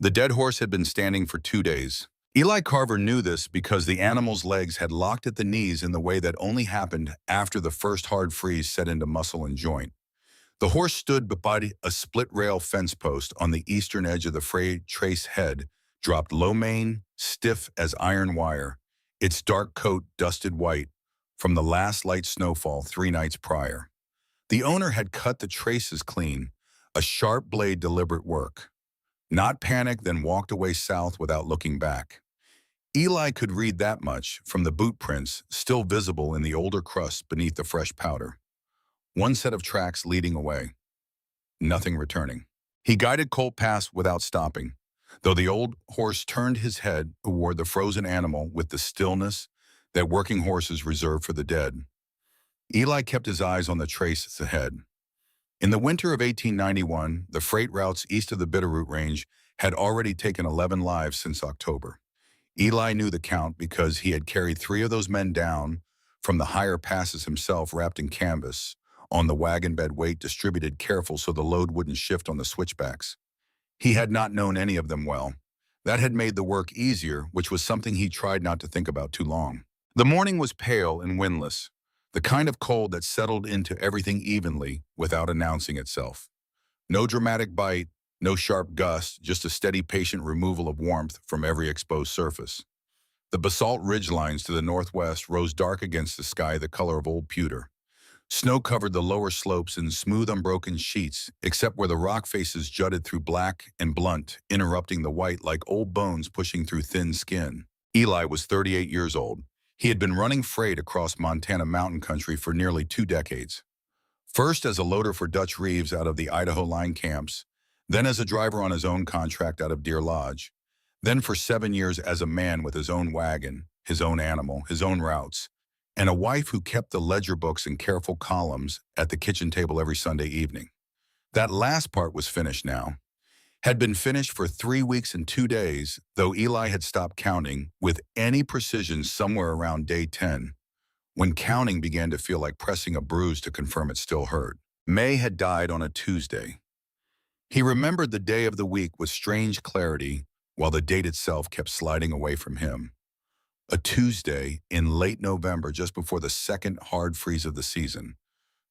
The dead horse had been standing for 2 days. Eli Carver knew this because the animal's legs had locked at the knees in the way that only happened after the first hard freeze set into muscle and joint. The horse stood beside a split-rail fence post on the eastern edge of the frayed trace head, dropped low mane, stiff as iron wire, its dark coat dusted white from the last light snowfall 3 nights prior. The owner had cut the traces clean, a sharp blade deliberate work. Not panicked, then walked away south without looking back. Eli could read that much from the boot prints still visible in the older crust beneath the fresh powder. One set of tracks leading away. Nothing returning. He guided Colt past without stopping, though the old horse turned his head toward the frozen animal with the stillness that working horses reserve for the dead. Eli kept his eyes on the traces ahead. In the winter of 1891, the freight routes east of the Bitterroot Range had already taken 11 lives since October. Eli knew the count because he had carried 3 of those men down from the higher passes himself, wrapped in canvas, on the wagon bed, weight distributed careful so the load wouldn't shift on the switchbacks. He had not known any of them well. That had made the work easier, which was something he tried not to think about too long. The morning was pale and windless, the kind of cold that settled into everything evenly without announcing itself. No dramatic bite, no sharp gust, just a steady, patient removal of warmth from every exposed surface. The basalt ridgelines to the northwest rose dark against the sky, the color of old pewter. Snow covered the lower slopes in smooth, unbroken sheets, except where the rock faces jutted through black and blunt, interrupting the white like old bones pushing through thin skin. Eli was 38 years old. He had been running freight across Montana mountain country for nearly 2 decades. First as a loader for Dutch Reeves out of the Idaho line camps, then as a driver on his own contract out of Deer Lodge, then for 7 years as a man with his own wagon, his own animal, his own routes, and a wife who kept the ledger books in careful columns at the kitchen table every Sunday evening. That last part was finished now. Had been finished for 3 weeks and 2 days, though Eli had stopped counting with any precision somewhere around day 10, when counting began to feel like pressing a bruise to confirm it still hurt. May had died on a Tuesday. He remembered the day of the week with strange clarity, while the date itself kept sliding away from him. A Tuesday in late November, just before the second hard freeze of the season.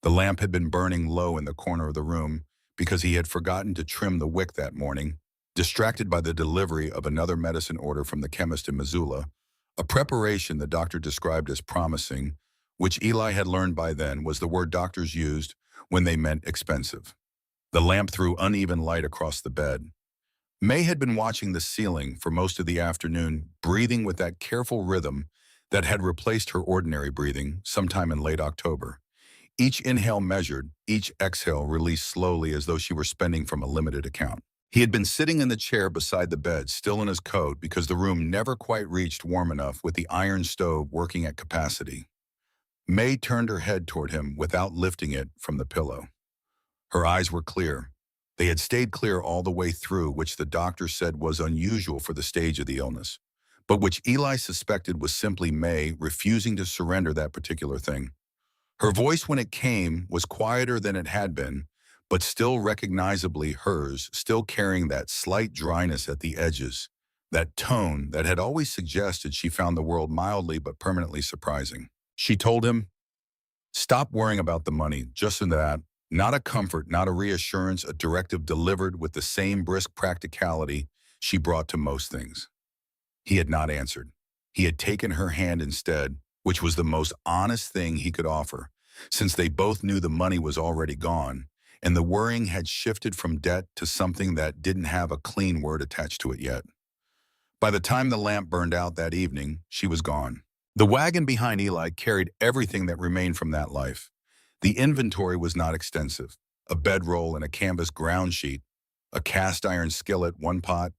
The lamp had been burning low in the corner of the room because he had forgotten to trim the wick that morning, distracted by the delivery of another medicine order from the chemist in Missoula, a preparation the doctor described as promising, which Eli had learned by then was the word doctors used when they meant expensive. The lamp threw uneven light across the bed. May had been watching the ceiling for most of the afternoon, breathing with that careful rhythm that had replaced her ordinary breathing sometime in late October. Each inhale measured, each exhale released slowly as though she were spending from a limited account. He had been sitting in the chair beside the bed, still in his coat, because the room never quite reached warm enough with the iron stove working at capacity. May turned her head toward him without lifting it from the pillow. Her eyes were clear. They had stayed clear all the way through, which the doctor said was unusual for the stage of the illness, but which Eli suspected was simply May refusing to surrender that particular thing. Her voice, when it came, was quieter than it had been, but still recognizably hers, still carrying that slight dryness at the edges, that tone that had always suggested she found the world mildly but permanently surprising. She told him, "Stop worrying about the money, just in that. Not a comfort, not a reassurance, a directive delivered with the same brisk practicality she brought to most things." He had not answered. He had taken her hand instead, which was the most honest thing he could offer, since they both knew the money was already gone, and the worrying had shifted from debt to something that didn't have a clean word attached to it yet. By the time the lamp burned out that evening, she was gone. The wagon behind Eli carried everything that remained from that life. The inventory was not extensive. A bedroll and a canvas ground sheet, a cast iron skillet, 1 pot,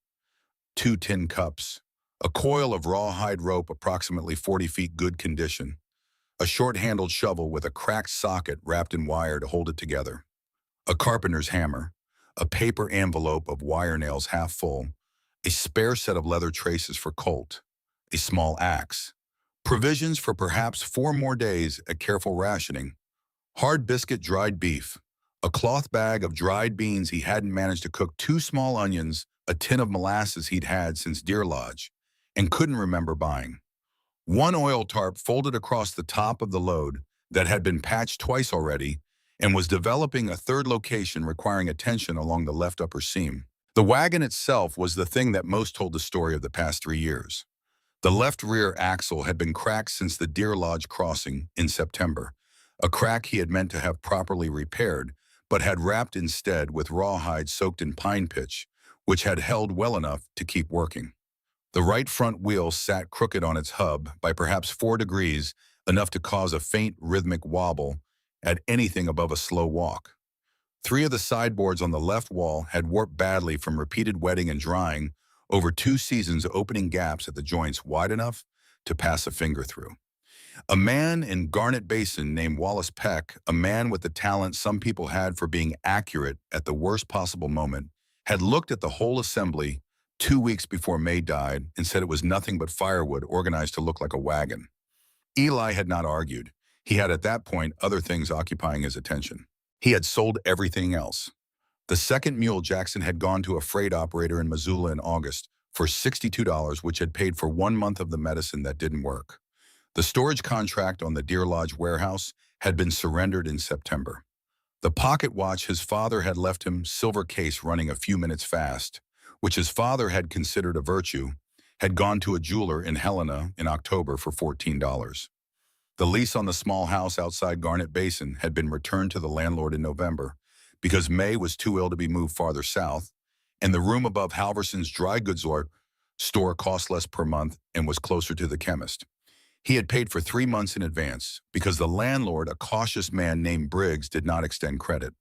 2 tin cups, a coil of rawhide rope approximately 40 feet good condition, a short-handled shovel with a cracked socket wrapped in wire to hold it together, a carpenter's hammer, a paper envelope of wire nails half full, a spare set of leather traces for Colt, a small axe, provisions for perhaps 4 more days at careful rationing, hard biscuit, dried beef, a cloth bag of dried beans he hadn't managed to cook, 2 small onions, a tin of molasses he'd had since Deer Lodge, and couldn't remember buying. One oil tarp folded across the top of the load that had been patched twice already and was developing a third location requiring attention along the left upper seam. The wagon itself was the thing that most told the story of the past 3 years. The left rear axle had been cracked since the Deer Lodge crossing in September, a crack he had meant to have properly repaired, but had wrapped instead with rawhide soaked in pine pitch, which had held well enough to keep working. The right front wheel sat crooked on its hub by perhaps 4 degrees, enough to cause a faint rhythmic wobble at anything above a slow walk. 3 of the sideboards on the left wall had warped badly from repeated wetting and drying over 2 seasons, opening gaps at the joints wide enough to pass a finger through. A man in Garnet Basin named Wallace Peck, a man with the talent some people had for being accurate at the worst possible moment, had looked at the whole assembly 2 weeks before May died and said it was nothing but firewood organized to look like a wagon. Eli had not argued. He had at that point other things occupying his attention. He had sold everything else. The second mule Jackson had gone to a freight operator in Missoula in August for $62, which had paid for 1 month of the medicine that didn't work. The storage contract on the Deer Lodge warehouse had been surrendered in September. The pocket watch his father had left him, silver case running a few minutes fast, which his father had considered a virtue, had gone to a jeweler in Helena in October for $14. The lease on the small house outside Garnet Basin had been returned to the landlord in November because May was too ill to be moved farther south, and the room above Halverson's dry goods store cost less per month and was closer to the chemist. He had paid for 3 months in advance because the landlord, a cautious man named Briggs, did not extend credit.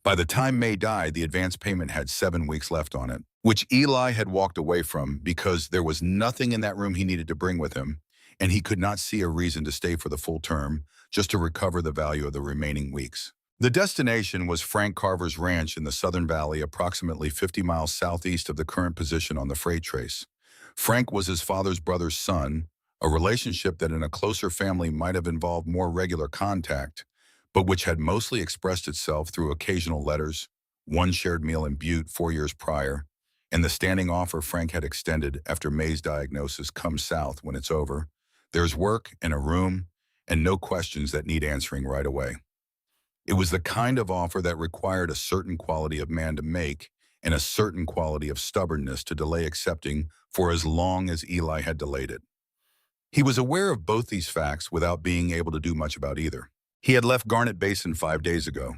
By the time May died, the advance payment had 7 weeks left on it, which Eli had walked away from because there was nothing in that room he needed to bring with him, and he could not see a reason to stay for the full term, just to recover the value of the remaining weeks. The destination was Frank Carver's ranch in the Southern Valley, approximately 50 miles southeast of the current position on the freight trace. Frank was his father's brother's son, a relationship that in a closer family might have involved more regular contact, but which had mostly expressed itself through occasional letters, one shared meal in Butte 4 years prior, and the standing offer Frank had extended after May's diagnosis: "Come south when it's over. There's work and a room and no questions that need answering right away." It was the kind of offer that required a certain quality of man to make and a certain quality of stubbornness to delay accepting for as long as Eli had delayed it. He was aware of both these facts without being able to do much about either. He had left Garnet Basin 5 days ago.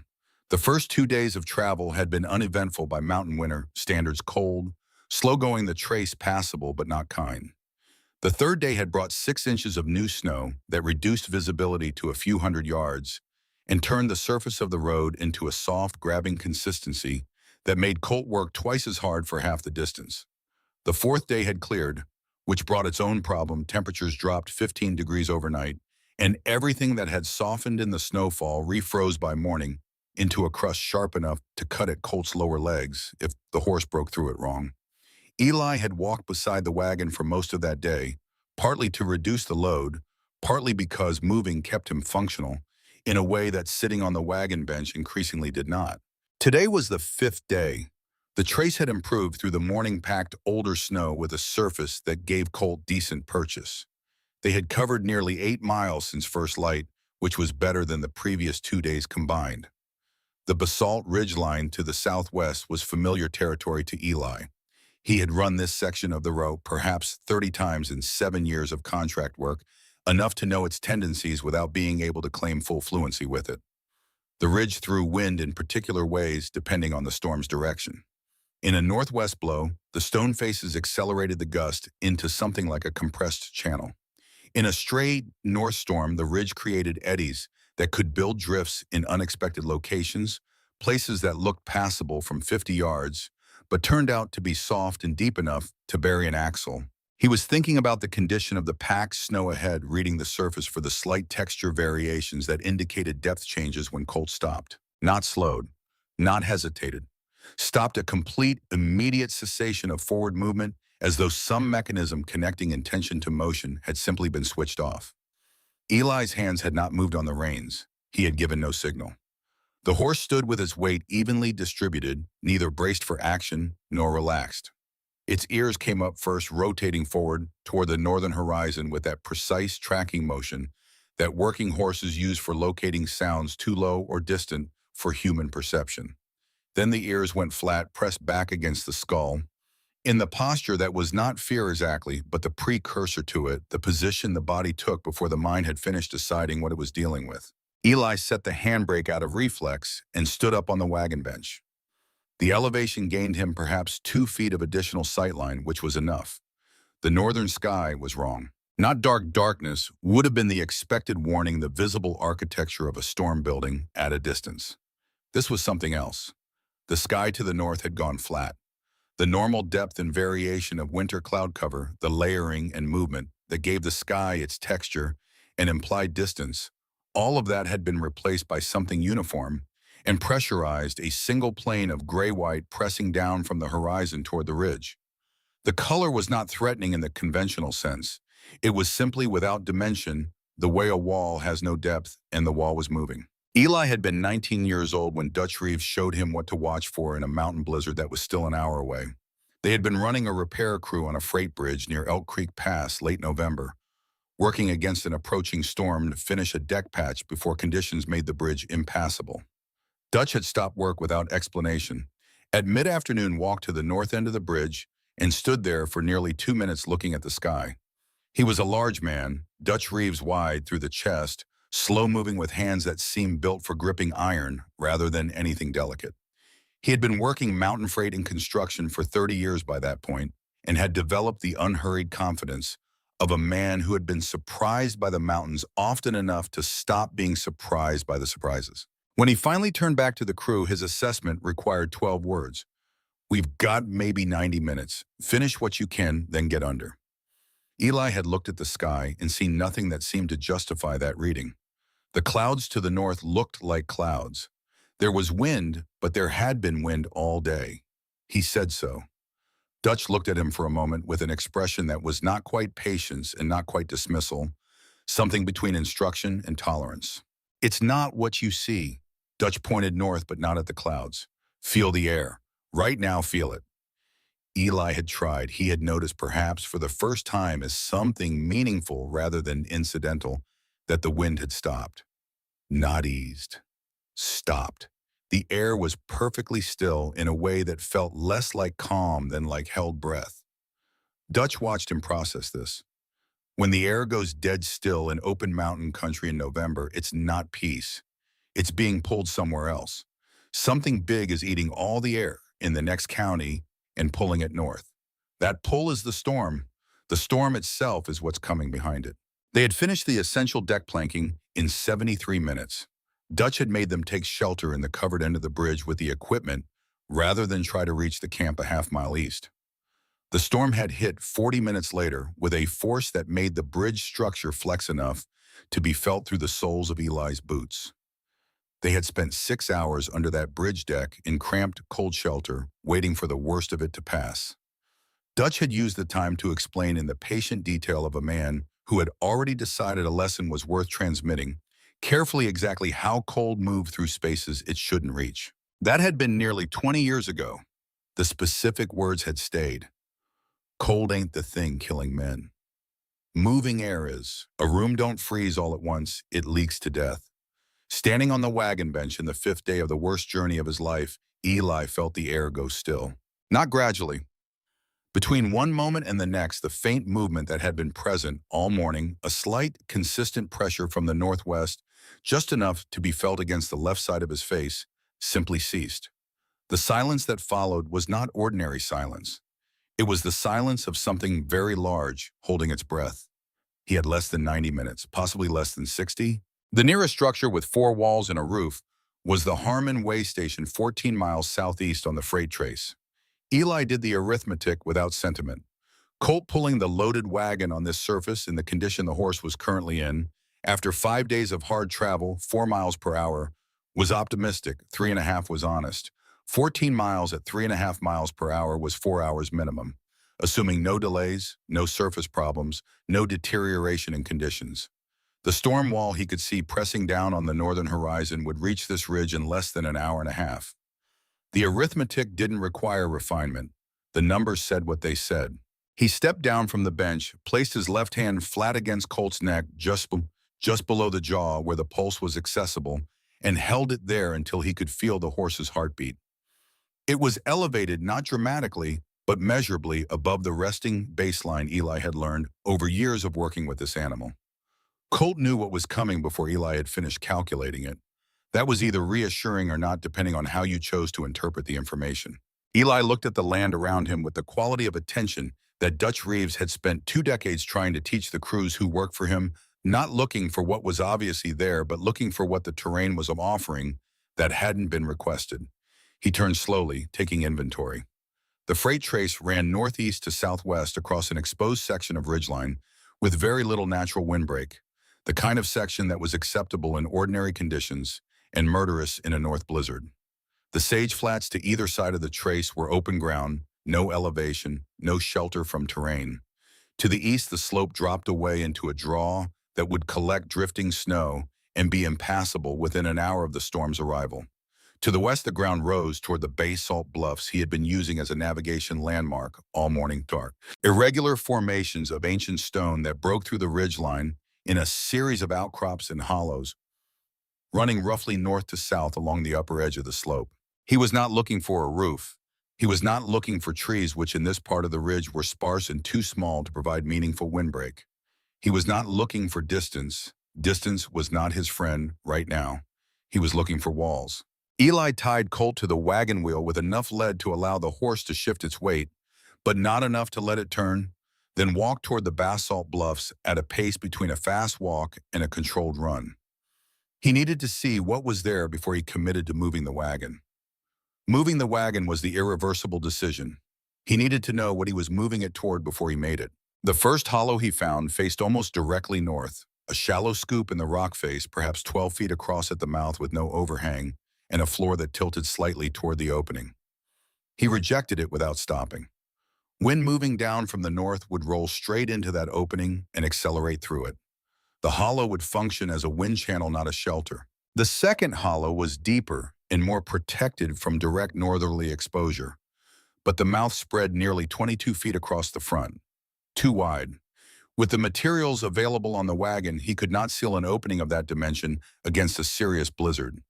The first 2 days of travel had been uneventful by mountain winter standards: cold, slow-going, the trace passable but not kind. The third day had brought 6 inches of new snow that reduced visibility to a few hundred yards and turned the surface of the road into a soft, grabbing consistency that made Colt work twice as hard for half the distance. The fourth day had cleared, which brought its own problem. Temperatures dropped 15 degrees overnight, and everything that had softened in the snowfall refroze by morning into a crust sharp enough to cut at Colt's lower legs if the horse broke through it wrong. Eli had walked beside the wagon for most of that day, partly to reduce the load, partly because moving kept him functional in a way that sitting on the wagon bench increasingly did not. Today was the 5th day. The trace had improved through the morning-packed older snow with a surface that gave Colt decent purchase. They had covered nearly 8 miles since first light, which was better than the previous 2 days combined. The basalt ridgeline to the southwest was familiar territory to Eli. He had run this section of the route perhaps 30 times in 7 years of contract work, enough to know its tendencies without being able to claim full fluency with it. The ridge threw wind in particular ways depending on the storm's direction. In a northwest blow, the stone faces accelerated the gust into something like a compressed channel. In a straight north storm, the ridge created eddies that could build drifts in unexpected locations, places that looked passable from 50 yards, but turned out to be soft and deep enough to bury an axle. He was thinking about the condition of the packed snow ahead, reading the surface for the slight texture variations that indicated depth changes when Colt stopped. Not slowed, not hesitated. Stopped a complete, immediate cessation of forward movement, as though some mechanism connecting intention to motion had simply been switched off. Eli's hands had not moved on the reins. He had given no signal. The horse stood with its weight evenly distributed, neither braced for action nor relaxed. Its ears came up first, rotating forward toward the northern horizon with that precise tracking motion that working horses use for locating sounds too low or distant for human perception. Then the ears went flat, pressed back against the skull, in the posture that was not fear exactly, but the precursor to it, the position the body took before the mind had finished deciding what it was dealing with. Eli set the handbrake out of reflex and stood up on the wagon bench. The elevation gained him perhaps 2 feet of additional sightline, which was enough. The northern sky was wrong. Not dark darkness would have been the expected warning, the visible architecture of a storm building at a distance. This was something else. The sky to the north had gone flat. The normal depth and variation of winter cloud cover, the layering and movement that gave the sky its texture and implied distance, all of that had been replaced by something uniform and pressurized, a single plane of gray-white pressing down from the horizon toward the ridge. The color was not threatening in the conventional sense. It was simply without dimension, the way a wall has no depth, and the wall was moving. Eli had been 19 years old when Dutch Reeves showed him what to watch for in a mountain blizzard that was still an hour away. They had been running a repair crew on a freight bridge near Elk Creek Pass late November, working against an approaching storm to finish a deck patch before conditions made the bridge impassable. Dutch had stopped work without explanation. At mid-afternoon, walked to the north end of the bridge and stood there for nearly 2 minutes looking at the sky. He was a large man, Dutch Reeves wide through the chest, slow-moving with hands that seemed built for gripping iron rather than anything delicate. He had been working mountain freight and construction for 30 years by that point and had developed the unhurried confidence of a man who had been surprised by the mountains often enough to stop being surprised by the surprises. When he finally turned back to the crew, his assessment required 12 words. "We've got maybe 90 minutes. Finish what you can, then get under." Eli had looked at the sky and seen nothing that seemed to justify that reading. The clouds to the north looked like clouds. There was wind, but there had been wind all day. He said so. Dutch looked at him for a moment with an expression that was not quite patience and not quite dismissal, something between instruction and tolerance. "It's not what you see." Dutch pointed north, but not at the clouds. "Feel the air. Right now, feel it." Eli had tried. He had noticed, perhaps for the first time as something meaningful rather than incidental, that the wind had stopped. Not eased. Stopped. The air was perfectly still in a way that felt less like calm than like held breath. Dutch watched him process this. When the air goes dead still in open mountain country in November, it's not peace. It's being pulled somewhere else. Something big is eating all the air in the next county and pulling it north. That pull is the storm. The storm itself is what's coming behind it. They had finished the essential deck planking in 73 minutes. Dutch had made them take shelter in the covered end of the bridge with the equipment rather than try to reach the camp a half-mile east. The storm had hit 40 minutes later with a force that made the bridge structure flex enough to be felt through the soles of Eli's boots. They had spent 6 hours under that bridge deck in cramped cold shelter, waiting for the worst of it to pass. Dutch had used the time to explain in the patient detail of a man who had already decided a lesson was worth transmitting, carefully exactly how cold moved through spaces it shouldn't reach. That had been nearly 20 years ago. The specific words had stayed. Cold ain't the thing killing men. Moving air is. A room don't freeze all at once, it leaks to death. Standing on the wagon bench in the 5th day of the worst journey of his life, Eli felt the air go still. Not gradually. Between one moment and the next, the faint movement that had been present all morning, a slight, consistent pressure from the northwest, just enough to be felt against the left side of his face, simply ceased. The silence that followed was not ordinary silence. It was the silence of something very large, holding its breath. He had less than 90 minutes, possibly less than 60. The nearest structure with 4 walls and a roof was the Harmon Way Station 14 miles southeast on the freight trace. Eli did the arithmetic without sentiment. Colt pulling the loaded wagon on this surface in the condition the horse was currently in, after 5 days of hard travel, 4 miles per hour, was optimistic, 3.5 was honest. 14 miles at 3.5 miles per hour was 4 hours minimum, assuming no delays, no surface problems, no deterioration in conditions. The storm wall he could see pressing down on the northern horizon would reach this ridge in less than an hour and a half. The arithmetic didn't require refinement. The numbers said what they said. He stepped down from the bench, placed his left hand flat against Colt's neck just below the jaw where the pulse was accessible, and held it there until he could feel the horse's heartbeat. It was elevated not dramatically, but measurably above the resting baseline Eli had learned over years of working with this animal. Colt knew what was coming before Eli had finished calculating it. That was either reassuring or not, depending on how you chose to interpret the information. Eli looked at the land around him with the quality of attention that Dutch Reeves had spent 2 decades trying to teach the crews who worked for him, not looking for what was obviously there, but looking for what the terrain was offering that hadn't been requested. He turned slowly, taking inventory. The freight trace ran northeast to southwest across an exposed section of ridgeline with very little natural windbreak, the kind of section that was acceptable in ordinary conditions and murderous in a north blizzard. The sage flats to either side of the trace were open ground, no elevation, no shelter from terrain. To the east, the slope dropped away into a draw that would collect drifting snow and be impassable within an hour of the storm's arrival. To the west, the ground rose toward the basalt bluffs he had been using as a navigation landmark all morning dark. Irregular formations of ancient stone that broke through the ridgeline in a series of outcrops and hollows, running roughly north to south along the upper edge of the slope. He was not looking for a roof. He was not looking for trees, which in this part of the ridge were sparse and too small to provide meaningful windbreak. He was not looking for distance. Distance was not his friend right now. He was looking for walls. Eli tied Colt to the wagon wheel with enough lead to allow the horse to shift its weight, but not enough to let it turn, then walked toward the basalt bluffs at a pace between a fast walk and a controlled run. He needed to see what was there before he committed to moving the wagon. Moving the wagon was the irreversible decision. He needed to know what he was moving it toward before he made it. The first hollow he found faced almost directly north, a shallow scoop in the rock face, perhaps 12 feet across at the mouth with no overhang, and a floor that tilted slightly toward the opening. He rejected it without stopping. Wind moving down from the north would roll straight into that opening and accelerate through it. The hollow would function as a wind channel, not a shelter. The second hollow was deeper and more protected from direct northerly exposure, but the mouth spread nearly 22 feet across the front, too wide. With the materials available on the wagon, he could not seal an opening of that dimension against a serious blizzard.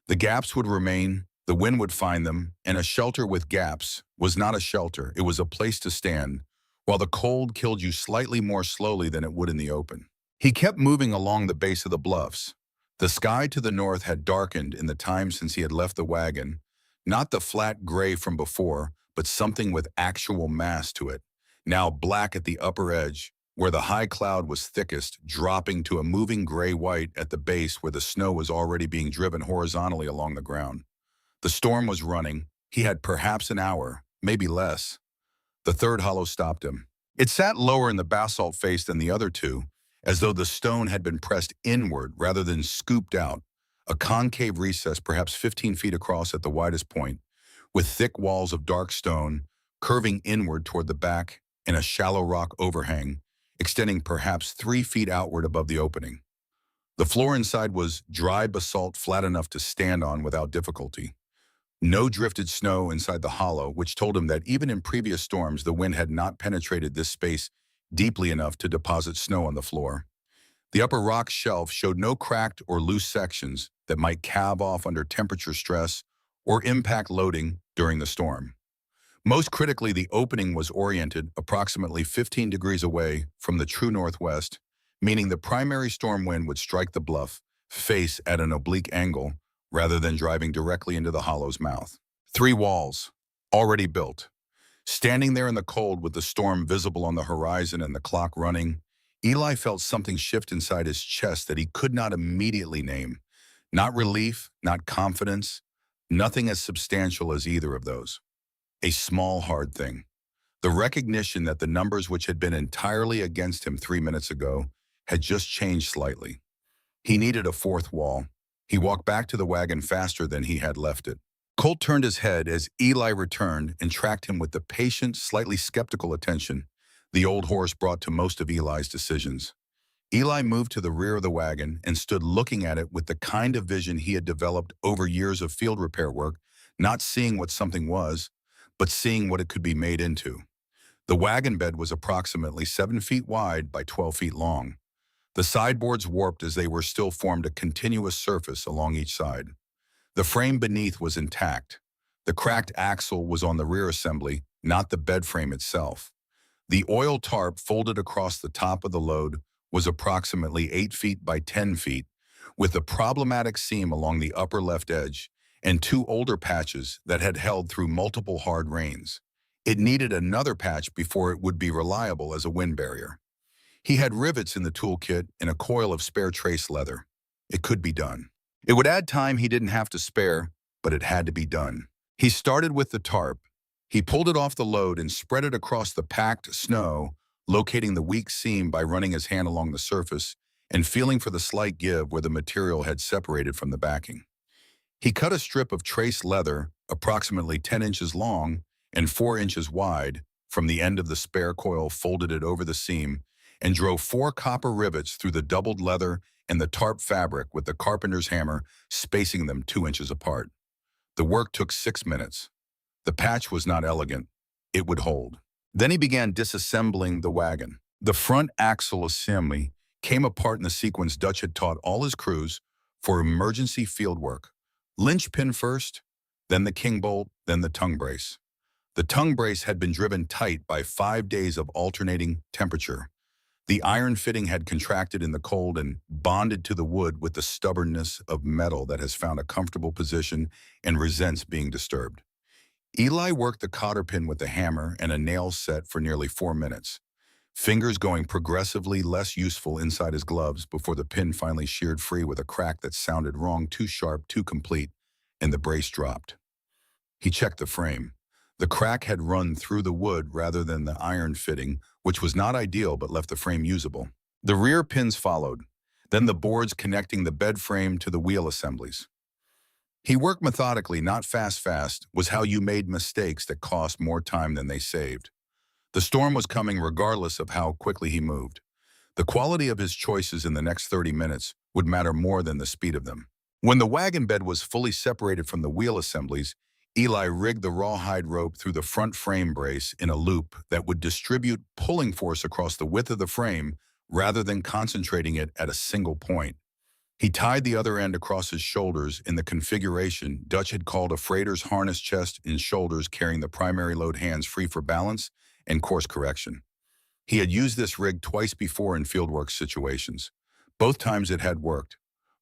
The gaps would remain, the wind would find them, and a shelter with gaps was not a shelter, it was a place to stand, while the cold killed you slightly more slowly than it would in the open. He kept moving along the base of the bluffs. The sky to the north had darkened in the time since he had left the wagon, not the flat gray from before, but something with actual mass to it, now black at the upper edge, where the high cloud was thickest, dropping to a moving gray-white at the base where the snow was already being driven horizontally along the ground. The storm was running. He had perhaps an hour, maybe less. The third hollow stopped him. It sat lower in the basalt face than the other two, as though the stone had been pressed inward rather than scooped out, a concave recess perhaps 15 feet across at the widest point, with thick walls of dark stone curving inward toward the back and a shallow rock overhang, extending perhaps 3 feet outward above the opening. The floor inside was dry basalt flat enough to stand on without difficulty. No drifted snow inside the hollow, which told him that even in previous storms, the wind had not penetrated this space deeply enough to deposit snow on the floor. The upper rock shelf showed no cracked or loose sections that might calve off under temperature stress or impact loading during the storm. Most critically, the opening was oriented approximately 15 degrees away from the true northwest, meaning the primary storm wind would strike the bluff face at an oblique angle rather than driving directly into the hollow's mouth. 3 walls, already built. Standing there in the cold with the storm visible on the horizon and the clock running, Eli felt something shift inside his chest that he could not immediately name. Not relief, not confidence, nothing as substantial as either of those. A small, hard thing. The recognition that the numbers which had been entirely against him 3 minutes ago had just changed slightly. He needed a fourth wall. He walked back to the wagon faster than he had left it. Colt turned his head as Eli returned and tracked him with the patient, slightly skeptical attention the old horse brought to most of Eli's decisions. Eli moved to the rear of the wagon and stood looking at it with the kind of vision he had developed over years of field repair work, not seeing what something was, but seeing what it could be made into. The wagon bed was approximately 7 feet wide by 12 feet long. The sideboards warped as they were still formed a continuous surface along each side. The frame beneath was intact. The cracked axle was on the rear assembly, not the bed frame itself. The oil tarp folded across the top of the load was approximately 8 feet by 10 feet, with a problematic seam along the upper left edge and two older patches that had held through multiple hard rains. It needed another patch before it would be reliable as a wind barrier. He had rivets in the toolkit and a coil of spare trace leather. It could be done. It would add time he didn't have to spare, but it had to be done. He started with the tarp. He pulled it off the load and spread it across the packed snow, locating the weak seam by running his hand along the surface and feeling for the slight give where the material had separated from the backing. He cut a strip of trace leather, approximately 10 inches long and 4 inches wide, from the end of the spare coil, folded it over the seam, and drove 4 copper rivets through the doubled leather and the tarp fabric with the carpenter's hammer, spacing them 2 inches apart. The work took 6 minutes. The patch was not elegant. It would hold. Then he began disassembling the wagon. The front axle assembly came apart in the sequence Dutch had taught all his crews for emergency field work. Linchpin first, then the king bolt, then the tongue brace. The tongue brace had been driven tight by 5 days of alternating temperature. The iron fitting had contracted in the cold and bonded to the wood with the stubbornness of metal that has found a comfortable position and resents being disturbed. Eli worked the cotter pin with a hammer and a nail set for nearly 4 minutes, fingers going progressively less useful inside his gloves before the pin finally sheared free with a crack that sounded wrong, too sharp, too complete, and the brace dropped. He checked the frame. The crack had run through the wood rather than the iron fitting, which was not ideal but left the frame usable. The rear pins followed, then the boards connecting the bed frame to the wheel assemblies. He worked methodically, not fast, was how you made mistakes that cost more time than they saved. The storm was coming regardless of how quickly he moved. The quality of his choices in the next 30 minutes would matter more than the speed of them. When the wagon bed was fully separated from the wheel assemblies, Eli rigged the rawhide rope through the front frame brace in a loop that would distribute pulling force across the width of the frame rather than concentrating it at a single point. He tied the other end across his shoulders in the configuration Dutch had called a freighter's harness, chest and shoulders carrying the primary load, hands free for balance and course correction. He had used this rig twice before in fieldwork situations. Both times it had worked.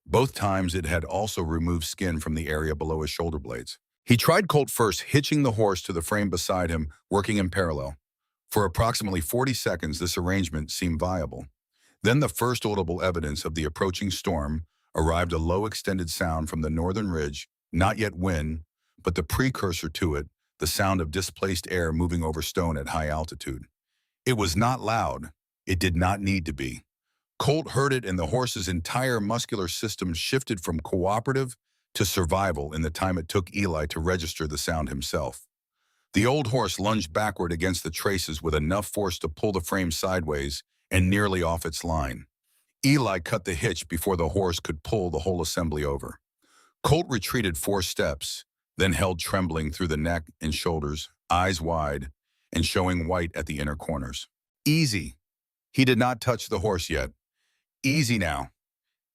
Both times it had also removed skin from the area below his shoulder blades. He tried Colt first, hitching the horse to the frame beside him, working in parallel. For approximately 40 seconds, this arrangement seemed viable. Then the first audible evidence of the approaching storm arrived, a low extended sound from the northern ridge, not yet wind, but the precursor to it, the sound of displaced air moving over stone at high altitude. It was not loud. It did not need to be. Colt heard it, and the horse's entire muscular system shifted from cooperative to survival in the time it took Eli to register the sound himself. The old horse lunged backward against the traces with enough force to pull the frame sideways and nearly off its line. Eli cut the hitch before the horse could pull the whole assembly over. Colt retreated 4 steps, then held trembling through the neck and shoulders, eyes wide and showing white at the inner corners. Easy. He did not touch the horse yet. Easy now.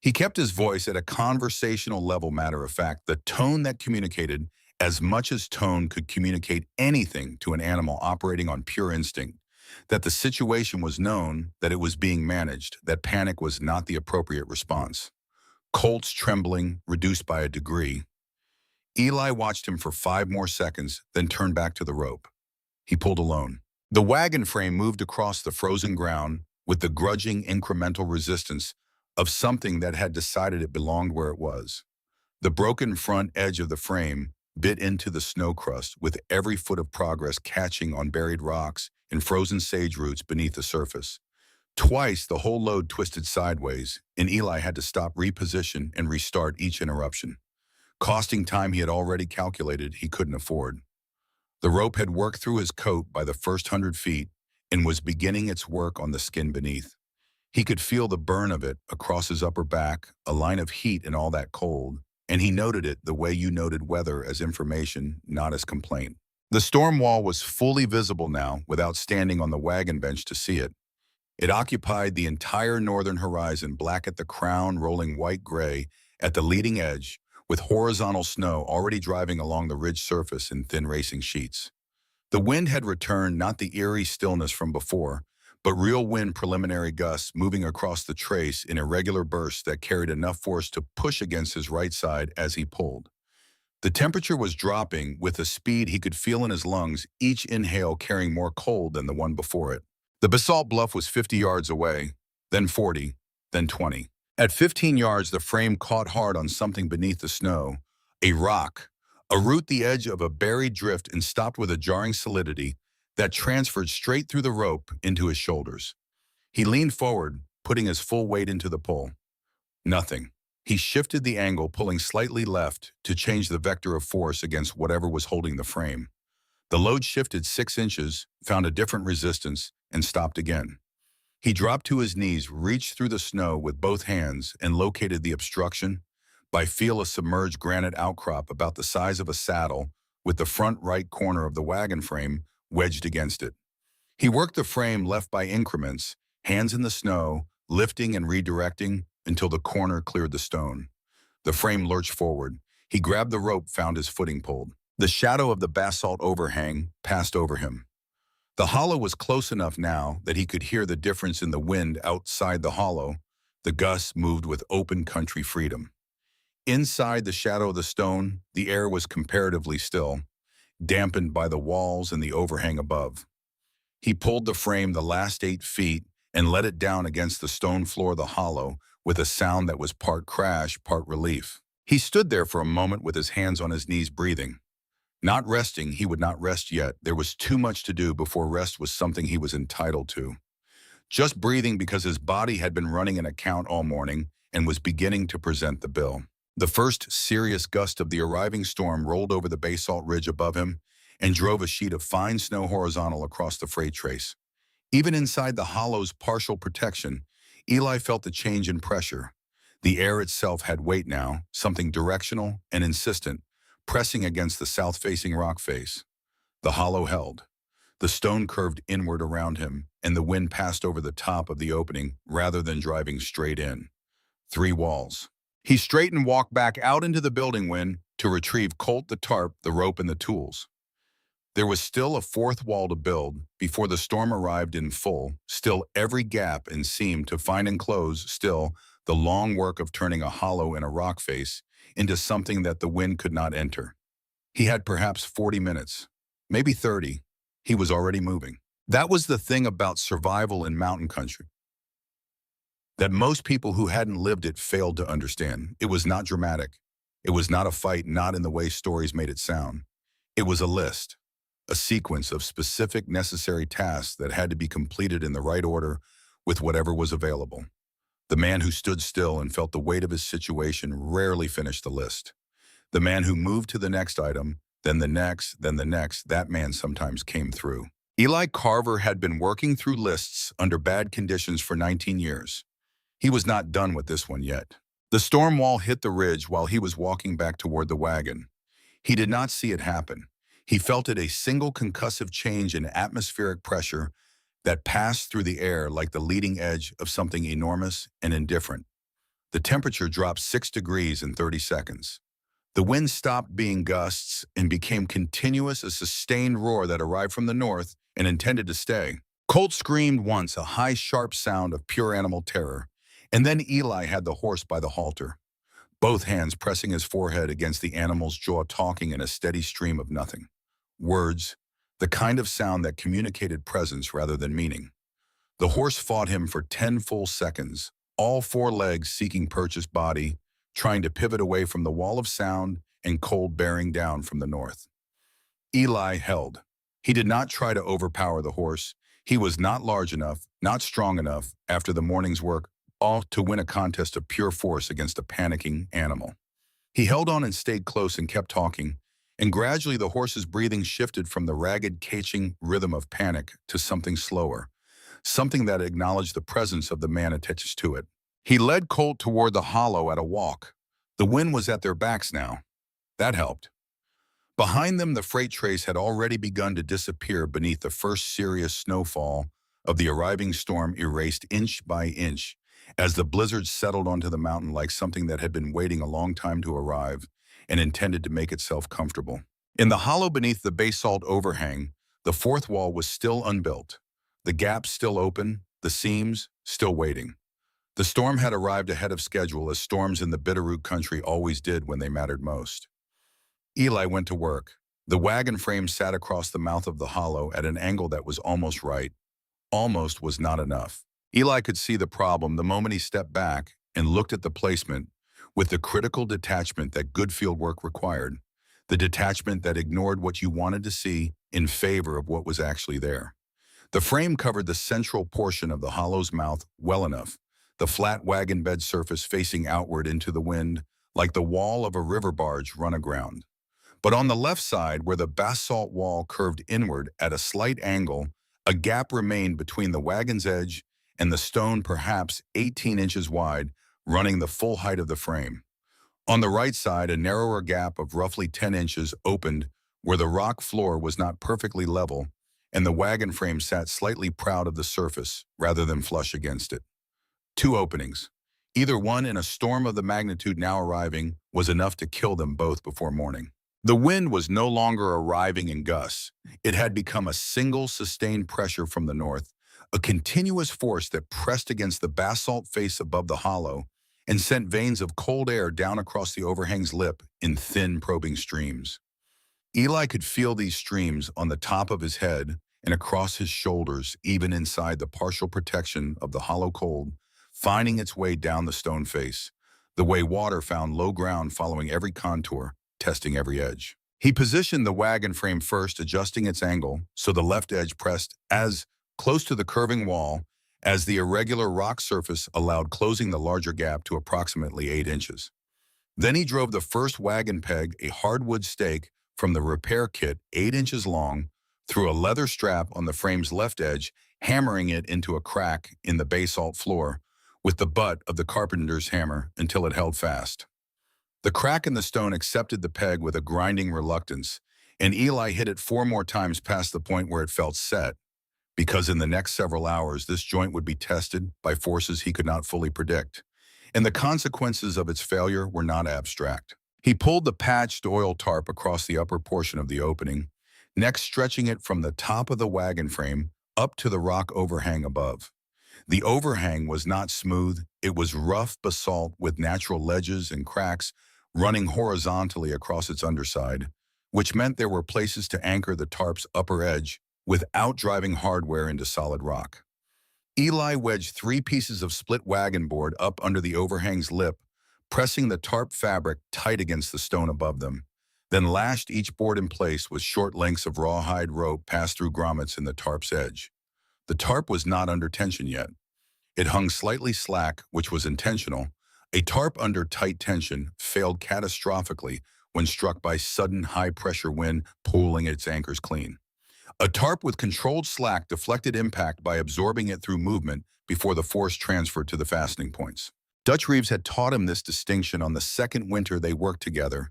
He kept his voice at a conversational level, matter of fact, the tone that communicated as much as tone could communicate anything to an animal operating on pure instinct, that the situation was known, that it was being managed, that panic was not the appropriate response. Colt's trembling reduced by a degree. Eli watched him for 5 more seconds, then turned back to the rope. He pulled alone. The wagon frame moved across the frozen ground with the grudging incremental resistance of something that had decided it belonged where it was. The broken front edge of the frame bit into the snow crust, with every foot of progress catching on buried rocks and frozen sage roots beneath the surface. Twice the whole load twisted sideways, and Eli had to stop, reposition, and restart each interruption, costing time he had already calculated he couldn't afford. The rope had worked through his coat by the first 100 feet and was beginning its work on the skin beneath. He could feel the burn of it across his upper back, a line of heat in all that cold, and he noted it the way you noted weather, as information, not as complaint. The storm wall was fully visible now without standing on the wagon bench to see it. It occupied the entire northern horizon, black at the crown, rolling white-gray at the leading edge, with horizontal snow already driving along the ridge surface in thin racing sheets. The wind had returned, not the eerie stillness from before, but real wind preliminary gusts moving across the trace in irregular bursts that carried enough force to push against his right side as he pulled. The temperature was dropping with a speed he could feel in his lungs, each inhale carrying more cold than the one before it. The basalt bluff was 50 yards away, then 40, then 20. At 15 yards, the frame caught hard on something beneath the snow, a rock, a root the edge of a buried drift, and stopped with a jarring solidity that transferred straight through the rope into his shoulders. He leaned forward, putting his full weight into the pull. Nothing. He shifted the angle, pulling slightly left to change the vector of force against whatever was holding the frame. The load shifted 6 inches, found a different resistance, and stopped again. He dropped to his knees, reached through the snow with both hands, and located the obstruction by feel a submerged granite outcrop about the size of a saddle with the front right corner of the wagon frame wedged against it. He worked the frame left by increments, hands in the snow, lifting and redirecting until the corner cleared the stone. The frame lurched forward. He grabbed the rope, found his footing pulled. The shadow of the basalt overhang passed over him. The hollow was close enough now that he could hear the difference in the wind outside the hollow. The gusts moved with open country freedom. Inside the shadow of the stone, the air was comparatively still, dampened by the walls and the overhang above. He pulled the frame the last 8 feet and let it down against the stone floor of the hollow with a sound that was part crash, part relief. He stood there for a moment with his hands on his knees, breathing. Not resting, he would not rest yet. There was too much to do before rest was something he was entitled to. Just breathing because his body had been running an account all morning and was beginning to present the bill. The first serious gust of the arriving storm rolled over the basalt ridge above him and drove a sheet of fine snow horizontal across the freight trace. Even inside the hollow's partial protection, Eli felt the change in pressure. The air itself had weight now, something directional and insistent, pressing against the south-facing rock face. The hollow held. The stone curved inward around him, and the wind passed over the top of the opening rather than driving straight in. 3 walls. He straightened and walked back out into the building wind to retrieve Colt, the tarp, the rope, and the tools. There was still a 4th wall to build before the storm arrived in full, still every gap and seam to find and close, still the long work of turning a hollow in a rock face into something that the wind could not enter. He had perhaps 40 minutes, maybe 30. He was already moving. That was the thing about survival in mountain country that most people who hadn't lived it failed to understand. It was not dramatic. It was not a fight, not in the way stories made it sound. It was a list, a sequence of specific necessary tasks that had to be completed in the right order with whatever was available. The man who stood still and felt the weight of his situation rarely finished the list. The man who moved to the next item, then the next, then the next, that man sometimes came through. Eli Carver had been working through lists under bad conditions for 19 years. He was not done with this one yet. The storm wall hit the ridge while he was walking back toward the wagon. He did not see it happen. He felt it, a single concussive change in atmospheric pressure that passed through the air like the leading edge of something enormous and indifferent. The temperature dropped 6 degrees in 30 seconds. The wind stopped being gusts and became continuous, a sustained roar that arrived from the north and intended to stay. Colt screamed once, a high, sharp sound of pure animal terror, and then Eli had the horse by the halter, both hands pressing his forehead against the animal's jaw, talking in a steady stream of nothing. Words, the kind of sound that communicated presence rather than meaning. The horse fought him for 10 full seconds, all 4 legs seeking purchased body, trying to pivot away from the wall of sound and cold bearing down from the north. Eli held. He did not try to overpower the horse. He was not large enough, not strong enough, after the morning's work, all to win a contest of pure force against a panicking animal. He held on and stayed close and kept talking, and gradually the horse's breathing shifted from the ragged, catching rhythm of panic to something slower, something that acknowledged the presence of the man attached to it. He led Colt toward the hollow at a walk. The wind was at their backs now. That helped. Behind them, the freight trace had already begun to disappear beneath the first serious snowfall of the arriving storm, erased inch by inch as the blizzard settled onto the mountain like something that had been waiting a long time to arrive and intended to make itself comfortable. In the hollow beneath the basalt overhang, the fourth wall was still unbuilt, the gaps still open, the seams still waiting. The storm had arrived ahead of schedule, as storms in the Bitterroot country always did when they mattered most. Eli went to work. The wagon frame sat across the mouth of the hollow at an angle that was almost right. Almost was not enough. Eli could see the problem the moment he stepped back and looked at the placement with the critical detachment that good field work required, the detachment that ignored what you wanted to see in favor of what was actually there. The frame covered the central portion of the hollow's mouth well enough, the flat wagon bed surface facing outward into the wind, like the wall of a river barge run aground. But on the left side, where the basalt wall curved inward at a slight angle, a gap remained between the wagon's edge and the stone, perhaps 18 inches wide, running the full height of the frame. On the right side, a narrower gap of roughly 10 inches opened where the rock floor was not perfectly level, and the wagon frame sat slightly proud of the surface rather than flush against it. Two openings. Either one, in a storm of the magnitude now arriving, was enough to kill them both before morning. The wind was no longer arriving in gusts. It had become a single sustained pressure from the north, a continuous force that pressed against the basalt face above the hollow and sent veins of cold air down across the overhang's lip in thin, probing streams. Eli could feel these streams on the top of his head and across his shoulders, even inside the partial protection of the hollow cold, finding its way down the stone face, the way water found low ground following every contour, testing every edge. He positioned the wagon frame first, adjusting its angle so the left edge pressed as close to the curving wall as the irregular rock surface allowed, closing the larger gap to approximately 8 inches. Then he drove the first wagon peg, a hardwood stake from the repair kit 8 inches long, through a leather strap on the frame's left edge, hammering it into a crack in the basalt floor with the butt of the carpenter's hammer until it held fast. The crack in the stone accepted the peg with a grinding reluctance, and Eli hit it 4 more times past the point where it felt set, because in the next several hours this joint would be tested by forces he could not fully predict, and the consequences of its failure were not abstract. He pulled the patched oil tarp across the upper portion of the opening, next stretching it from the top of the wagon frame up to the rock overhang above. The overhang was not smooth, it was rough basalt with natural ledges and cracks running horizontally across its underside, which meant there were places to anchor the tarp's upper edge without driving hardware into solid rock. Eli wedged 3 pieces of split wagon board up under the overhang's lip, pressing the tarp fabric tight against the stone above them, then lashed each board in place with short lengths of rawhide rope passed through grommets in the tarp's edge. The tarp was not under tension yet. It hung slightly slack, which was intentional. A tarp under tight tension failed catastrophically when struck by sudden high-pressure wind pulling its anchors clean. A tarp with controlled slack deflected impact by absorbing it through movement before the force transferred to the fastening points. Dutch Reeves had taught him this distinction on the second winter they worked together,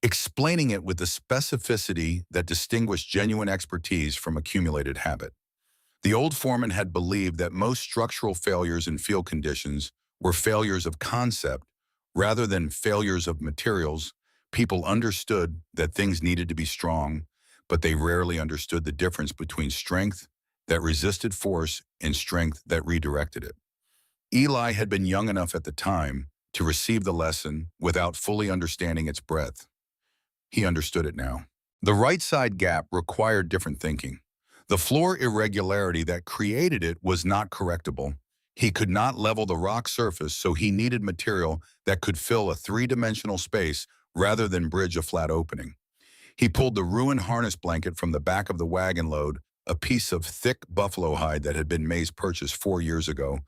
explaining it with the specificity that distinguished genuine expertise from accumulated habit. The old foreman had believed that most structural failures in field conditions were failures of concept rather than failures of materials. People understood that things needed to be strong, but they rarely understood the difference between strength that resisted force and strength that redirected it. Eli had been young enough at the time to receive the lesson without fully understanding its breadth. He understood it now. The right side gap required different thinking. The floor irregularity that created it was not correctable. He could not level the rock surface, so he needed material that could fill a 3-dimensional space rather than bridge a flat opening. He pulled the ruined harness blanket from the back of the wagon load, a piece of thick buffalo hide that had been May's purchase 4 years ago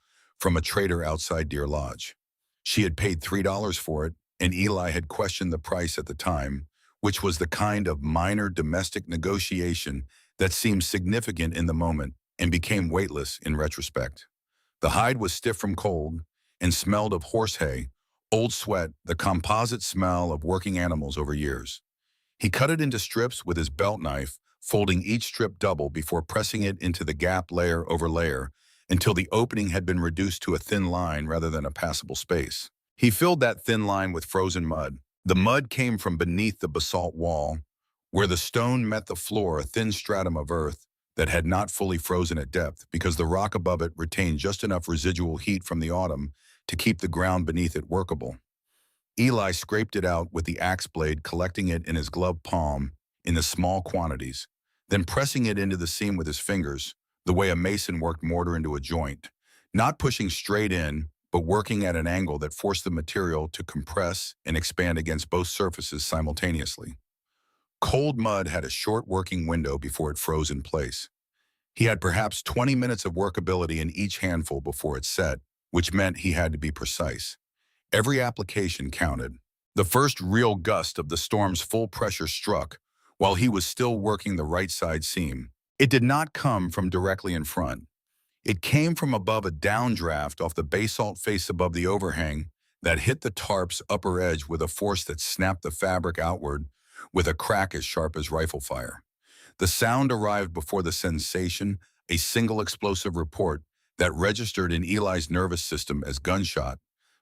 from a trader outside Deer Lodge. She had paid $3 for it, and Eli had questioned the price at the time, which was the kind of minor domestic negotiation that seemed significant in the moment and became weightless in retrospect. The hide was stiff from cold and smelled of horse hay, old sweat, the composite smell of working animals over years. He cut it into strips with his belt knife, folding each strip double before pressing it into the gap layer over layer until the opening had been reduced to a thin line rather than a passable space. He filled that thin line with frozen mud. The mud came from beneath the basalt wall, where the stone met the floor, a thin stratum of earth that had not fully frozen at depth because the rock above it retained just enough residual heat from the autumn to keep the ground beneath it workable. Eli scraped it out with the axe blade, collecting it in his gloved palm in the small quantities, then pressing it into the seam with his fingers, the way a mason worked mortar into a joint, not pushing straight in, but working at an angle that forced the material to compress and expand against both surfaces simultaneously. Cold mud had a short working window before it froze in place. He had perhaps 20 minutes of workability in each handful before it set, which meant he had to be precise. Every application counted. The first real gust of the storm's full pressure struck while he was still working the right side seam. It did not come from directly in front. It came from above, a downdraft off the basalt face above the overhang that hit the tarp's upper edge with a force that snapped the fabric outward with a crack as sharp as rifle fire. The sound arrived before the sensation, a single explosive report that registered in Eli's nervous system as gunshot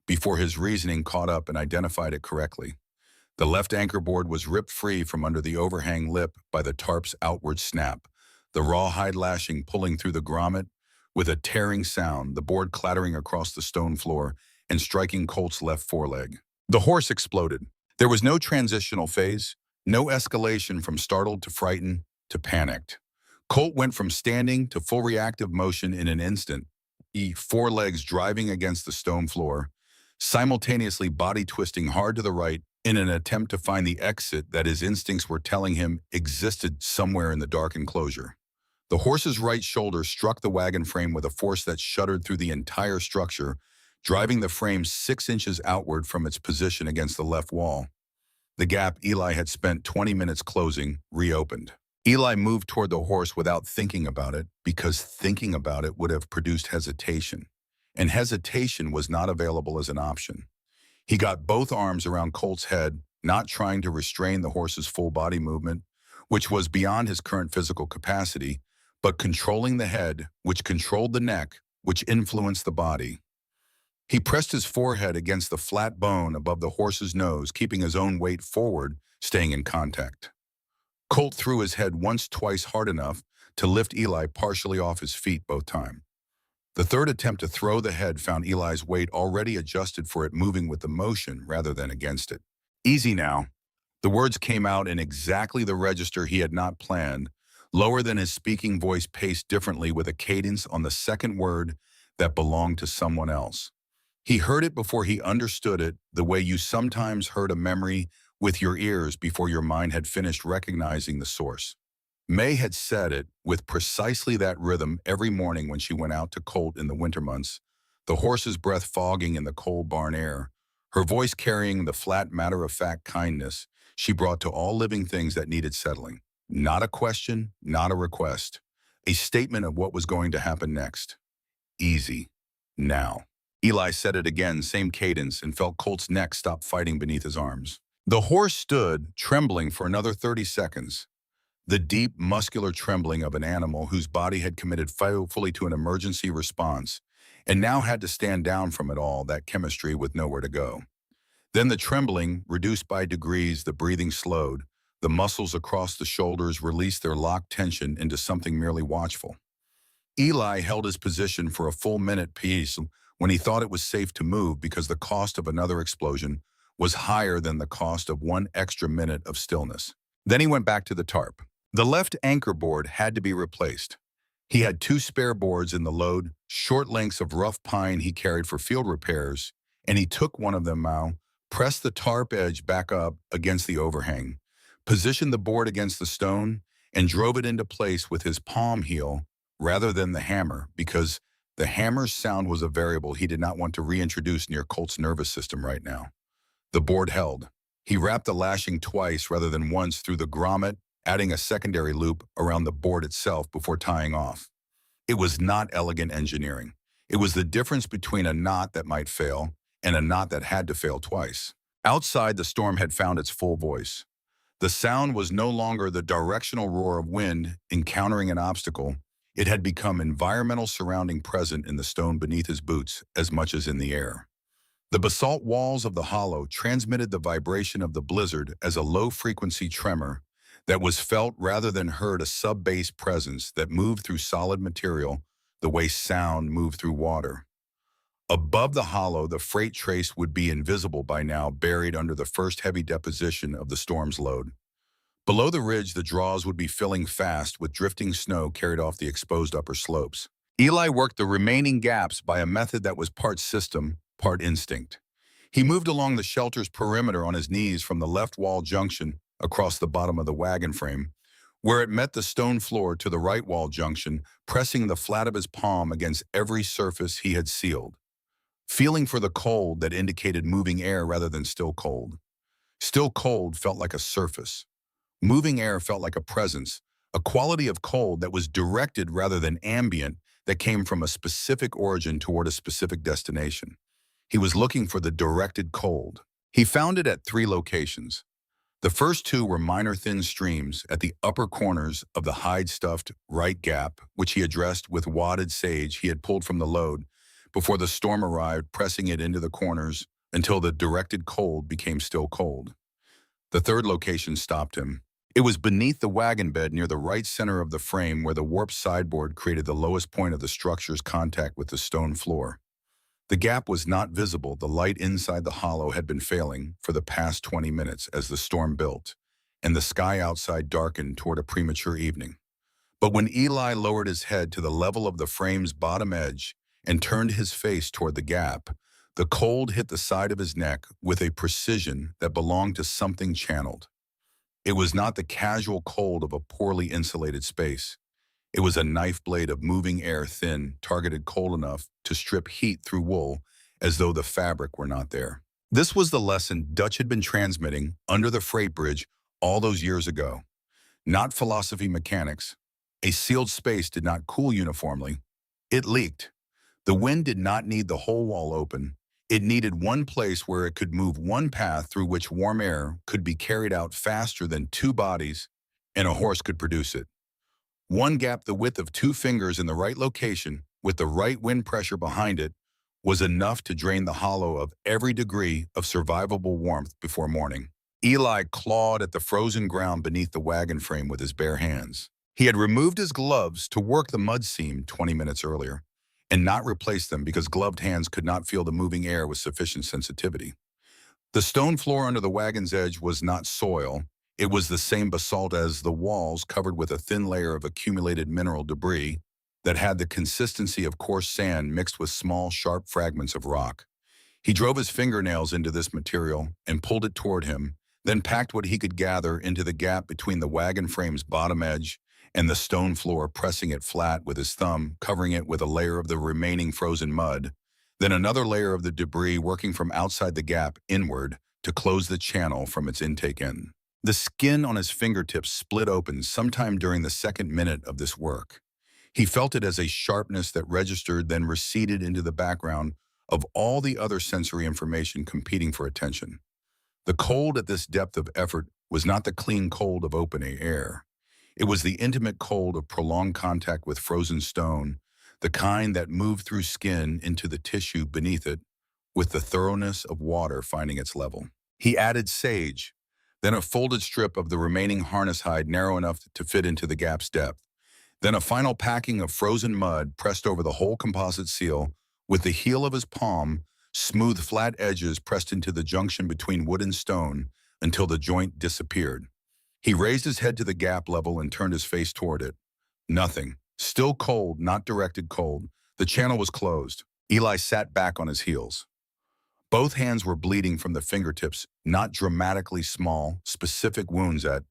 before his reasoning caught up and identified it correctly. The left anchor board was ripped free from under the overhang lip by the tarp's outward snap, the rawhide lashing pulling through the grommet with a tearing sound, the board clattering across the stone floor and striking Colt's left foreleg. The horse exploded. There was no transitional phase, no escalation from startled to frightened to panicked. Colt went from standing to full reactive motion in an instant, forelegs driving against the stone floor, simultaneously body twisting hard to the right in an attempt to find the exit that his instincts were telling him existed somewhere in the dark enclosure. The horse's right shoulder struck the wagon frame with a force that shuddered through the entire structure, driving the frame 6 inches outward from its position against the left wall. The gap Eli had spent 20 minutes closing reopened. Eli moved toward the horse without thinking about it, because thinking about it would have produced hesitation, and hesitation was not available as an option. He got both arms around Colt's head, not trying to restrain the horse's full body movement, which was beyond his current physical capacity, but controlling the head, which controlled the neck, which influenced the body. He pressed his forehead against the flat bone above the horse's nose, keeping his own weight forward, staying in contact. Colt threw his head twice hard enough to lift Eli partially off his feet both times. The third attempt to throw the head found Eli's weight already adjusted for it, moving with the motion rather than against it. Easy now. The words came out in exactly the register he had not planned, lower than his speaking voice, paced differently with a cadence on the second word that belonged to someone else. He heard it before he understood it, the way you sometimes heard a memory with your ears before your mind had finished recognizing the source. May had said it with precisely that rhythm every morning when she went out to Colt in the winter months, the horse's breath fogging in the cold barn air, her voice carrying the flat matter-of-fact kindness she brought to all living things that needed settling. Not a question, not a request, a statement of what was going to happen next. Easy. Now. Eli said it again, same cadence, and felt Colt's neck stop fighting beneath his arms. The horse stood, trembling for another 30 seconds. The deep, muscular trembling of an animal whose body had committed fully to an emergency response and now had to stand down from it all, that chemistry with nowhere to go. Then the trembling, reduced by degrees, the breathing slowed, the muscles across the shoulders released their locked tension into something merely watchful. Eli held his position for a full minute piece when he thought it was safe to move because the cost of another explosion was higher than the cost of one extra minute of stillness. Then he went back to the tarp. The left anchor board had to be replaced. He had 2 spare boards in the load, short lengths of rough pine he carried for field repairs, and he took one of them out, pressed the tarp edge back up against the overhang, positioned the board against the stone, and drove it into place with his palm heel rather than the hammer, because the hammer's sound was a variable he did not want to reintroduce near Colt's nervous system right now. The board held. He wrapped the lashing twice rather than once through the grommet, adding a secondary loop around the board itself before tying off. It was not elegant engineering. It was the difference between a knot that might fail and a knot that had to fail twice. Outside, the storm had found its full voice. The sound was no longer the directional roar of wind encountering an obstacle. It had become environmental surrounding present in the stone beneath his boots as much as in the air. The basalt walls of the hollow transmitted the vibration of the blizzard as a low-frequency tremor that was felt rather than heard, a sub-bass presence that moved through solid material the way sound moved through water. Above the hollow, the freight trace would be invisible by now, buried under the first heavy deposition of the storm's load. Below the ridge, the draws would be filling fast with drifting snow carried off the exposed upper slopes. Eli worked the remaining gaps by a method that was part system, part instinct. He moved along the shelter's perimeter on his knees from the left wall junction across the bottom of the wagon frame, where it met the stone floor, to the right wall junction, pressing the flat of his palm against every surface he had sealed, feeling for the cold that indicated moving air rather than still cold. Still cold felt like a surface. Moving air felt like a presence, a quality of cold that was directed rather than ambient, that came from a specific origin toward a specific destination. He was looking for the directed cold. He found it at 3 locations. The first 2 were minor thin streams at the upper corners of the hide-stuffed right gap, which he addressed with wadded sage he had pulled from the load before the storm arrived, pressing it into the corners until the directed cold became still cold. The third location stopped him. It was beneath the wagon bed near the right center of the frame, where the warped sideboard created the lowest point of the structure's contact with the stone floor. The gap was not visible. The light inside the hollow had been failing for the past 20 minutes as the storm built, and the sky outside darkened toward a premature evening. But when Eli lowered his head to the level of the frame's bottom edge and turned his face toward the gap, the cold hit the side of his neck with a precision that belonged to something channeled. It was not the casual cold of a poorly insulated space. It was a knife blade of moving air, thin, targeted, cold enough to strip heat through wool, as though the fabric were not there. This was the lesson Dutch had been transmitting under the freight bridge all those years ago. Not philosophy mechanics. A sealed space did not cool uniformly. It leaked. The wind did not need the whole wall open. It needed one place where it could move, one path through which warm air could be carried out faster than 2 bodies and a horse could produce it. One gap the width of 2 fingers in the right location, with the right wind pressure behind it, was enough to drain the hollow of every degree of survivable warmth before morning. Eli clawed at the frozen ground beneath the wagon frame with his bare hands. He had removed his gloves to work the mud seam 20 minutes earlier, and not replace them because gloved hands could not feel the moving air with sufficient sensitivity. The stone floor under the wagon's edge was not soil. It was the same basalt as the walls, covered with a thin layer of accumulated mineral debris that had the consistency of coarse sand mixed with small, sharp fragments of rock. He drove his fingernails into this material and pulled it toward him, then packed what he could gather into the gap between the wagon frame's bottom edge and the stone floor, pressing it flat with his thumb, covering it with a layer of the remaining frozen mud, then another layer of the debris, working from outside the gap inward to close the channel from its intake end. The skin on his fingertips split open sometime during the second minute of this work. He felt it as a sharpness that registered, then receded into the background of all the other sensory information competing for attention. The cold at this depth of effort was not the clean cold of open air. It was the intimate cold of prolonged contact with frozen stone, the kind that moved through skin into the tissue beneath it, with the thoroughness of water finding its level. He added sage, then a folded strip of the remaining harness hide narrow enough to fit into the gap's depth, then a final packing of frozen mud pressed over the whole composite seal, with the heel of his palm, smooth flat edges pressed into the junction between wood and stone until the joint disappeared. He raised his head to the gap level and turned his face toward it. Nothing. Still cold, not directed cold. The channel was closed. Eli sat back on his heels. Both hands were bleeding from the fingertips, not dramatically small, specific wounds at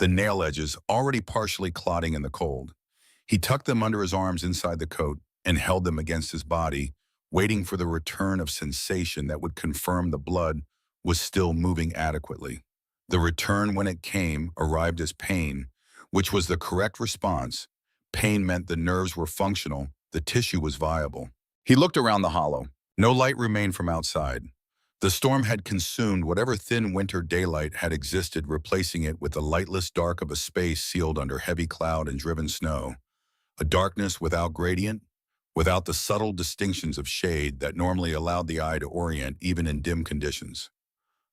the nail edges, already partially clotting in the cold. He tucked them under his arms inside the coat and held them against his body, waiting for the return of sensation that would confirm the blood was still moving adequately. The return, when it came, arrived as pain, which was the correct response. Pain meant the nerves were functional, the tissue was viable. He looked around the hollow. No light remained from outside. The storm had consumed whatever thin winter daylight had existed, replacing it with the lightless dark of a space sealed under heavy cloud and driven snow, a darkness without gradient, without the subtle distinctions of shade that normally allowed the eye to orient even in dim conditions.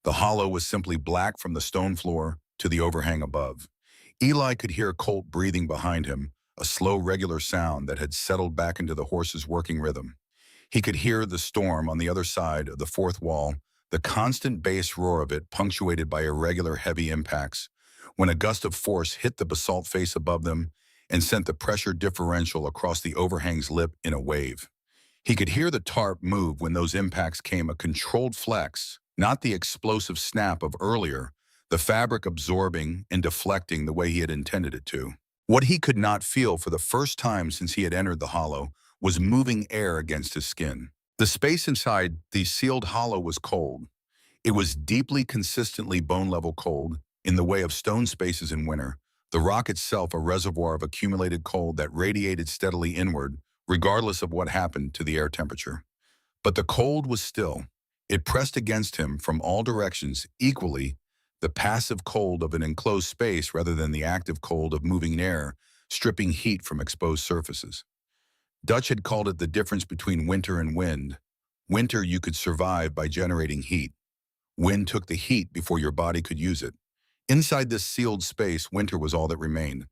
The hollow was simply black from the stone floor to the overhang above. Eli could hear Colt breathing behind him, a slow, regular sound that had settled back into the horse's working rhythm. He could hear the storm on the other side of the fourth wall, the constant bass roar of it punctuated by irregular, heavy impacts, when a gust of force hit the basalt face above them and sent the pressure differential across the overhang's lip in a wave. He could hear the tarp move when those impacts came, a controlled flex, not the explosive snap of earlier, the fabric absorbing and deflecting the way he had intended it to. What he could not feel for the first time since he had entered the hollow was moving air against his skin. The space inside the sealed hollow was cold. It was deeply, consistently bone-level cold, in the way of stone spaces in winter, the rock itself a reservoir of accumulated cold that radiated steadily inward, regardless of what happened to the air temperature. But the cold was still. It pressed against him from all directions equally, the passive cold of an enclosed space rather than the active cold of moving air, stripping heat from exposed surfaces. Dutch had called it the difference between winter and wind. Winter you could survive by generating heat. Wind took the heat before your body could use it. Inside this sealed space, winter was all that remained.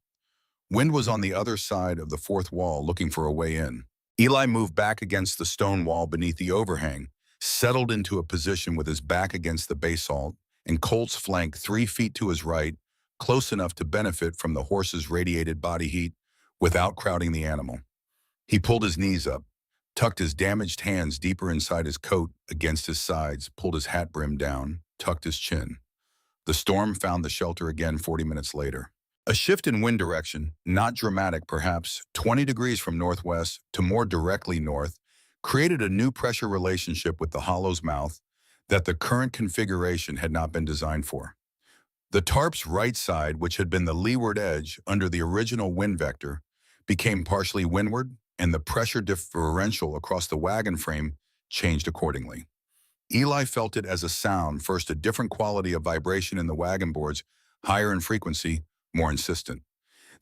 Wind was on the other side of the fourth wall, looking for a way in. Eli moved back against the stone wall beneath the overhang, settled into a position with his back against the basalt, and Colt's flank 3 feet to his right, close enough to benefit from the horse's radiated body heat without crowding the animal. He pulled his knees up, tucked his damaged hands deeper inside his coat against his sides, pulled his hat brim down, tucked his chin. The storm found the shelter again 40 minutes later. A shift in wind direction, not dramatic perhaps, 20 degrees from northwest to more directly north, created a new pressure relationship with the hollow's mouth that the current configuration had not been designed for. The tarp's right side, which had been the leeward edge under the original wind vector, became partially windward, and the pressure differential across the wagon frame changed accordingly. Eli felt it as a sound, first a different quality of vibration in the wagon boards, higher in frequency, more insistent.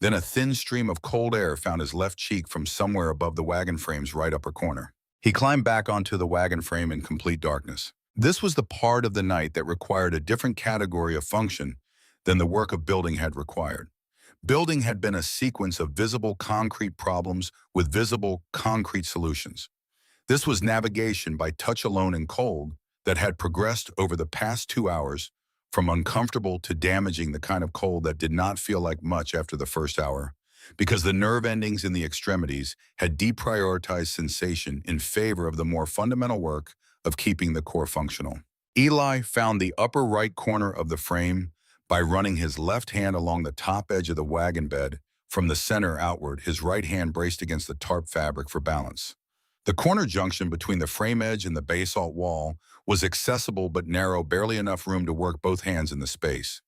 Then a thin stream of cold air found his left cheek from somewhere above the wagon frame's right upper corner. He climbed back onto the wagon frame in complete darkness. This was the part of the night that required a different category of function than the work of building had required. Building had been a sequence of visible concrete problems with visible concrete solutions. This was navigation by touch alone and cold that had progressed over the past 2 hours from uncomfortable to damaging, the kind of cold that did not feel like much after the first hour, because the nerve endings in the extremities had deprioritized sensation in favor of the more fundamental work of keeping the core functional. Eli found the upper right corner of the frame by running his left hand along the top edge of the wagon bed from the center outward, his right hand braced against the tarp fabric for balance. The corner junction between the frame edge and the basalt wall was accessible but narrow, barely enough room to work both hands in the space.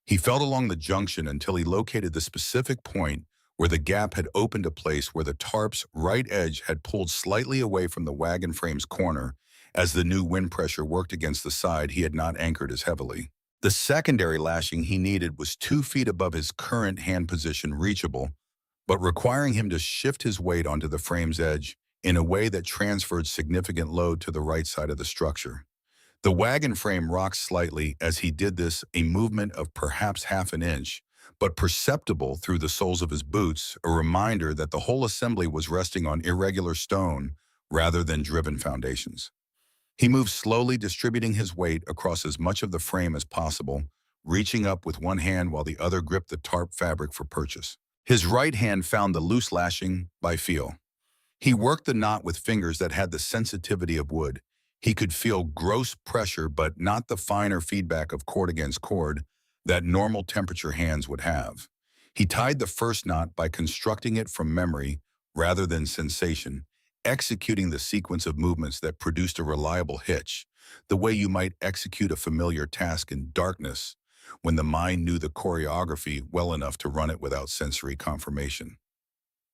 He felt along the junction until he located the specific point where the gap had opened a place where the tarp's right edge had pulled slightly away from the wagon frame's corner as the new wind pressure worked against the side he had not anchored as heavily. The secondary lashing he needed was 2 feet above his current hand position, reachable, but requiring him to shift his weight onto the frame's edge in a way that transferred significant load to the right side of the structure. The wagon frame rocked slightly as he did this, a movement of perhaps half an inch, but perceptible through the soles of his boots, a reminder that the whole assembly was resting on irregular stone rather than driven foundations. He moved slowly, distributing his weight across as much of the frame as possible, reaching up with one hand while the other gripped the tarp fabric for purchase. His right hand found the loose lashing by feel. He worked the knot with fingers that had the sensitivity of wood. He could feel gross pressure, but not the finer feedback of cord against cord that normal temperature hands would have. He tied the first knot by constructing it from memory rather than sensation, executing the sequence of movements that produced a reliable hitch, the way you might execute a familiar task in darkness when the mind knew the choreography well enough to run it without sensory confirmation.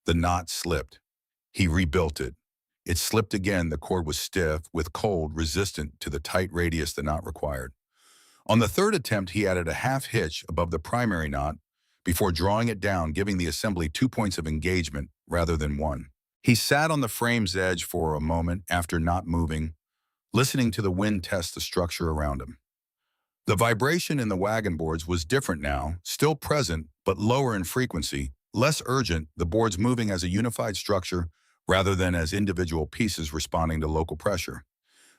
The knot slipped. He rebuilt it. It slipped again. The cord was stiff, with cold, resistant to the tight radius the knot required. On the third attempt, he added a half hitch above the primary knot before drawing it down, giving the assembly 2 points of engagement rather than one. He sat on the frame's edge for a moment after not moving, listening to the wind test the structure around him. The vibration in the wagon boards was different now, still present, but lower in frequency, less urgent, the boards moving as a unified structure rather than as individual pieces responding to local pressure.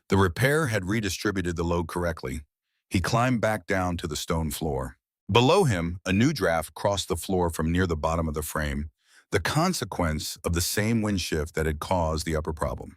The repair had redistributed the load correctly. He climbed back down to the stone floor. Below him, a new draft crossed the floor from near the bottom of the frame, the consequence of the same wind shift that had caused the upper problem.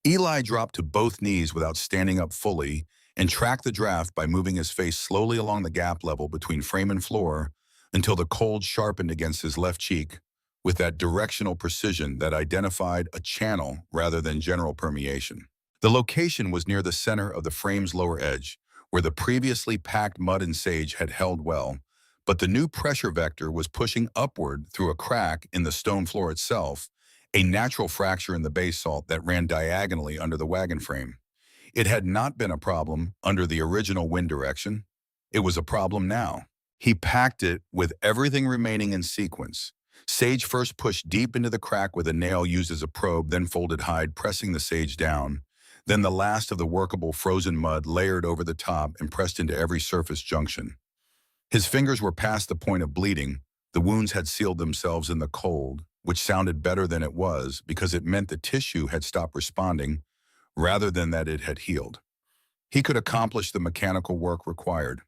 Eli dropped to both knees without standing up fully and tracked the draft by moving his face slowly along the gap level between frame and floor until the cold sharpened against his left cheek with that directional precision that identified a channel rather than general permeation. The location was near the center of the frame's lower edge, where the previously packed mud and sage had held well, but the new pressure vector was pushing upward through a crack in the stone floor itself, a natural fracture in the basalt that ran diagonally under the wagon frame. It had not been a problem under the original wind direction. It was a problem now. He packed it with everything remaining in sequence. Sage first pushed deep into the crack with a nail used as a probe, then folded hide, pressing the sage down. Then the last of the workable frozen mud layered over the top and pressed into every surface junction. His fingers were past the point of bleeding. The wounds had sealed themselves in the cold, which sounded better than it was because it meant the tissue had stopped responding rather than that it had healed. He could accomplish the mechanical work required.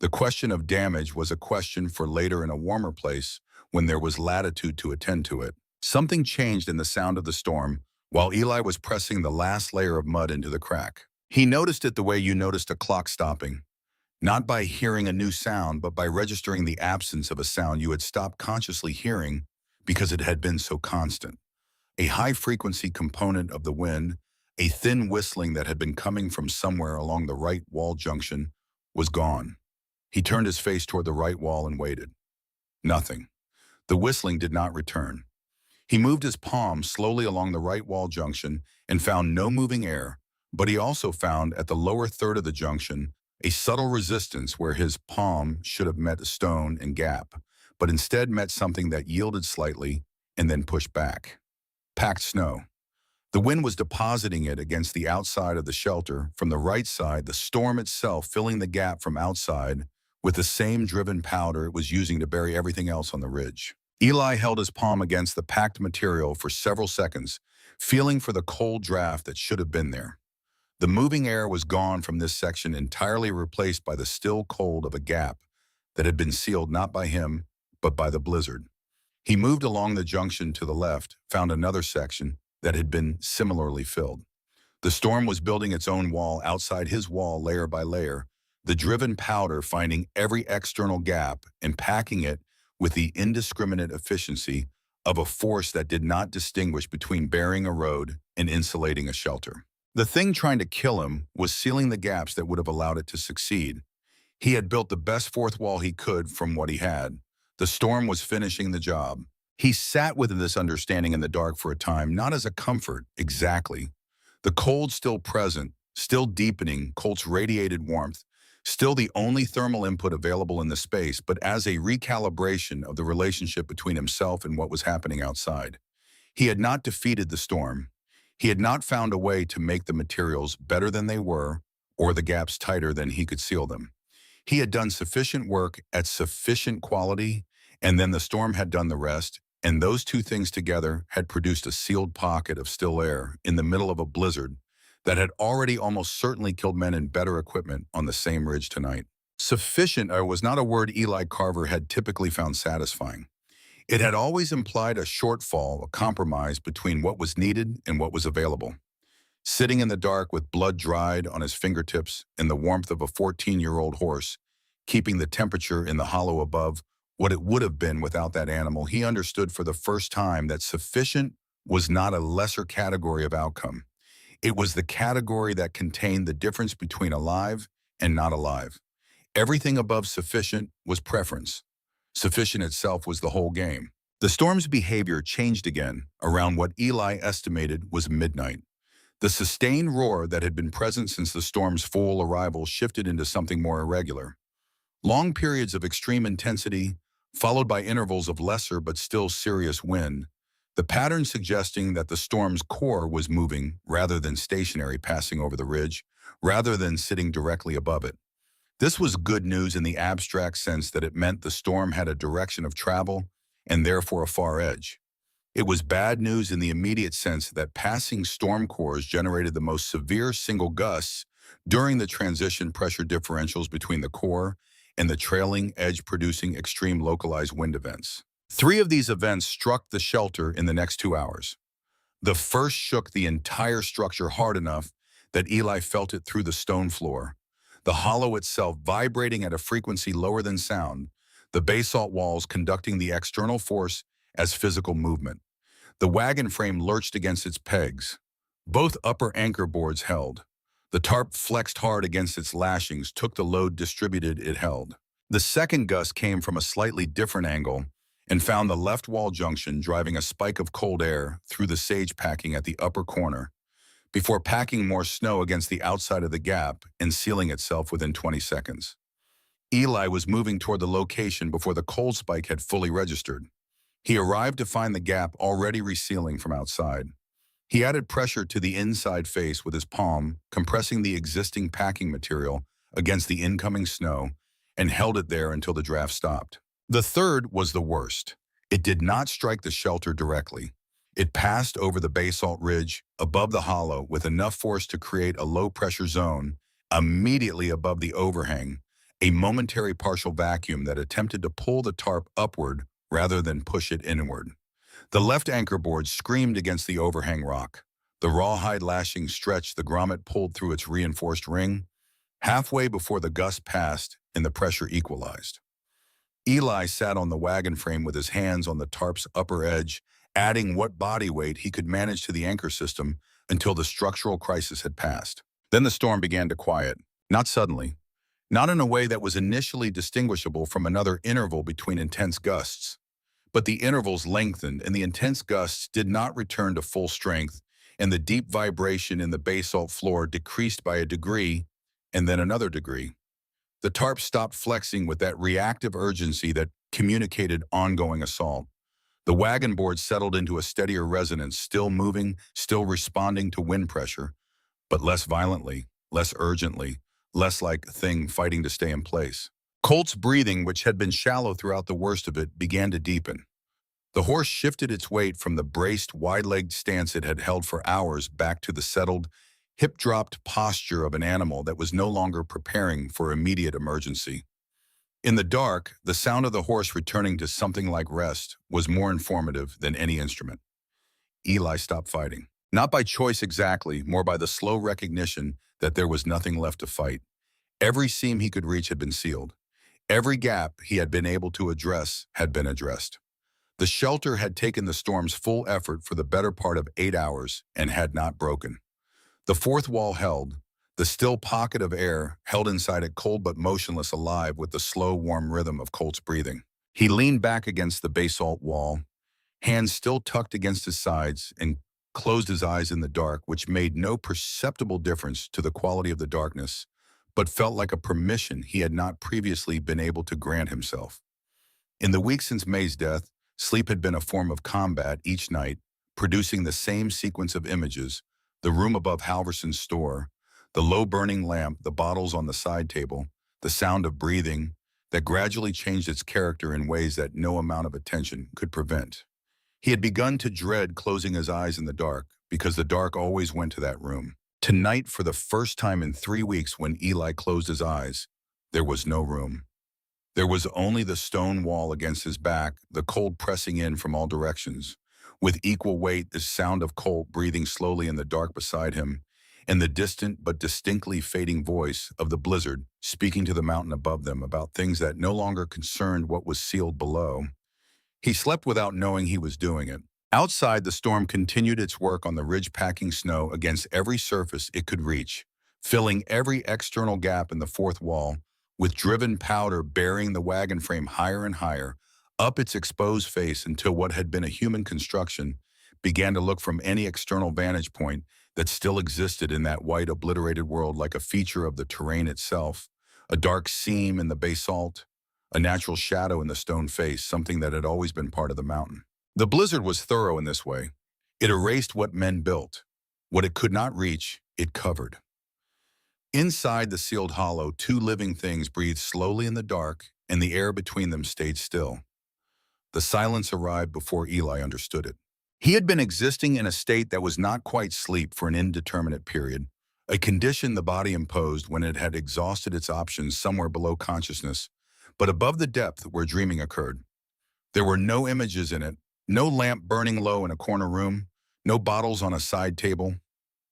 The question of damage was a question for later in a warmer place when there was latitude to attend to it. Something changed in the sound of the storm while Eli was pressing the last layer of mud into the crack. He noticed it the way you noticed a clock stopping, not by hearing a new sound, but by registering the absence of a sound you had stopped consciously hearing because it had been so constant. A high-frequency component of the wind, a thin whistling that had been coming from somewhere along the right wall junction, was gone. He turned his face toward the right wall and waited. Nothing. The whistling did not return. He moved his palm slowly along the right wall junction and found no moving air, but he also found at the lower third of the junction a subtle resistance where his palm should have met a stone and gap, but instead met something that yielded slightly and then pushed back. Packed snow. The wind was depositing it against the outside of the shelter. From the right side, the storm itself filling the gap from outside with the same driven powder it was using to bury everything else on the ridge. Eli held his palm against the packed material for several seconds, feeling for the cold draft that should have been there. The moving air was gone from this section, entirely replaced by the still cold of a gap that had been sealed not by him, but by the blizzard. He moved along the junction to the left, found another section that had been similarly filled. The storm was building its own wall outside his wall layer by layer, the driven powder finding every external gap and packing it with the indiscriminate efficiency of a force that did not distinguish between burying a road and insulating a shelter. The thing trying to kill him was sealing the gaps that would have allowed it to succeed. He had built the best fourth wall he could from what he had. The storm was finishing the job. He sat with this understanding in the dark for a time, not as a comfort, exactly. The cold still present, still deepening, Colt's radiated warmth, still the only thermal input available in the space, but as a recalibration of the relationship between himself and what was happening outside. He had not defeated the storm. He had not found a way to make the materials better than they were, or the gaps tighter than he could seal them. He had done sufficient work at sufficient quality, and then the storm had done the rest, and those two things together had produced a sealed pocket of still air in the middle of a blizzard that had already almost certainly killed men in better equipment on the same ridge tonight. Sufficient was not a word Eli Carver had typically found satisfying. It had always implied a shortfall, a compromise between what was needed and what was available. Sitting in the dark with blood dried on his fingertips and the warmth of a 14-year-old horse, keeping the temperature in the hollow above what it would have been without that animal, he understood for the first time that sufficient was not a lesser category of outcome. It was the category that contained the difference between alive and not alive. Everything above sufficient was preference. Sufficient itself was the whole game. The storm's behavior changed again around what Eli estimated was midnight. The sustained roar that had been present since the storm's full arrival shifted into something more irregular. Long periods of extreme intensity, followed by intervals of lesser but still serious wind, the pattern suggesting that the storm's core was moving rather than stationary, passing over the ridge, rather than sitting directly above it. This was good news in the abstract sense that it meant the storm had a direction of travel and therefore a far edge. It was bad news in the immediate sense that passing storm cores generated the most severe single gusts during the transition pressure differentials between the core and the trailing edge, producing extreme localized wind events. Three of these events struck the shelter in the next 2 hours. The first shook the entire structure hard enough that Eli felt it through the stone floor, the hollow itself vibrating at a frequency lower than sound, the basalt walls conducting the external force as physical movement. The wagon frame lurched against its pegs. Both upper anchor boards held. The tarp flexed hard against its lashings, took the load distributed it held. The second gust came from a slightly different angle and found the left wall junction driving a spike of cold air through the sage packing at the upper corner, before packing more snow against the outside of the gap and sealing itself within 20 seconds. Eli was moving toward the location before the cold spike had fully registered. He arrived to find the gap already resealing from outside. He added pressure to the inside face with his palm, compressing the existing packing material against the incoming snow, and held it there until the draft stopped. The third was the worst. It did not strike the shelter directly. It passed over the basalt ridge above the hollow with enough force to create a low-pressure zone immediately above the overhang, a momentary partial vacuum that attempted to pull the tarp upward rather than push it inward. The left anchor board screamed against the overhang rock. The rawhide lashing stretched, the grommet pulled through its reinforced ring, halfway before the gust passed and the pressure equalized. Eli sat on the wagon frame with his hands on the tarp's upper edge, adding what body weight he could manage to the anchor system until the structural crisis had passed. Then the storm began to quiet, not suddenly, not in a way that was initially distinguishable from another interval between intense gusts. But the intervals lengthened and the intense gusts did not return to full strength, and the deep vibration in the basalt floor decreased by a degree and then another degree. The tarp stopped flexing with that reactive urgency that communicated ongoing assault. The wagon board settled into a steadier resonance, still moving, still responding to wind pressure, but less violently, less urgently, less like a thing fighting to stay in place. Colt's breathing, which had been shallow throughout the worst of it, began to deepen. The horse shifted its weight from the braced, wide-legged stance it had held for hours back to the settled, hip-dropped posture of an animal that was no longer preparing for immediate emergency. In the dark, the sound of the horse returning to something like rest was more informative than any instrument. Eli stopped fighting. Not by choice exactly, more by the slow recognition that there was nothing left to fight. Every seam he could reach had been sealed. Every gap he had been able to address had been addressed. The shelter had taken the storm's full effort for the better part of 8 hours and had not broken. The fourth wall held, the still pocket of air held inside it, cold but motionless, alive with the slow, warm rhythm of Colt's breathing. He leaned back against the basalt wall, hands still tucked against his sides, and closed his eyes in the dark, which made no perceptible difference to the quality of the darkness, but felt like a permission he had not previously been able to grant himself. In the weeks since May's death, sleep had been a form of combat each night, producing the same sequence of images: the room above Halverson's store, the low-burning lamp, the bottles on the side table, the sound of breathing that gradually changed its character in ways that no amount of attention could prevent. He had begun to dread closing his eyes in the dark, because the dark always went to that room. Tonight, for the first time in 3 weeks, when Eli closed his eyes, there was no room. There was only the stone wall against his back, the cold pressing in from all directions. With equal weight, the sound of Colt breathing slowly in the dark beside him, and the distant but distinctly fading voice of the blizzard speaking to the mountain above them about things that no longer concerned what was sealed below. He slept without knowing he was doing it. Outside, the storm continued its work on the ridge, packing snow against every surface it could reach, filling every external gap in the fourth wall, with driven powder burying the wagon frame higher and higher, up its exposed face until what had been a human construction began to look from any external vantage point that still existed in that white obliterated world like a feature of the terrain itself, a dark seam in the basalt, a natural shadow in the stone face, something that had always been part of the mountain. The blizzard was thorough in this way. It erased what men built. What it could not reach, it covered. Inside the sealed hollow, two living things breathed slowly in the dark, and the air between them stayed still. The silence arrived before Eli understood it. He had been existing in a state that was not quite sleep for an indeterminate period, a condition the body imposed when it had exhausted its options somewhere below consciousness, but above the depth where dreaming occurred. There were no images in it, no lamp burning low in a corner room, no bottles on a side table,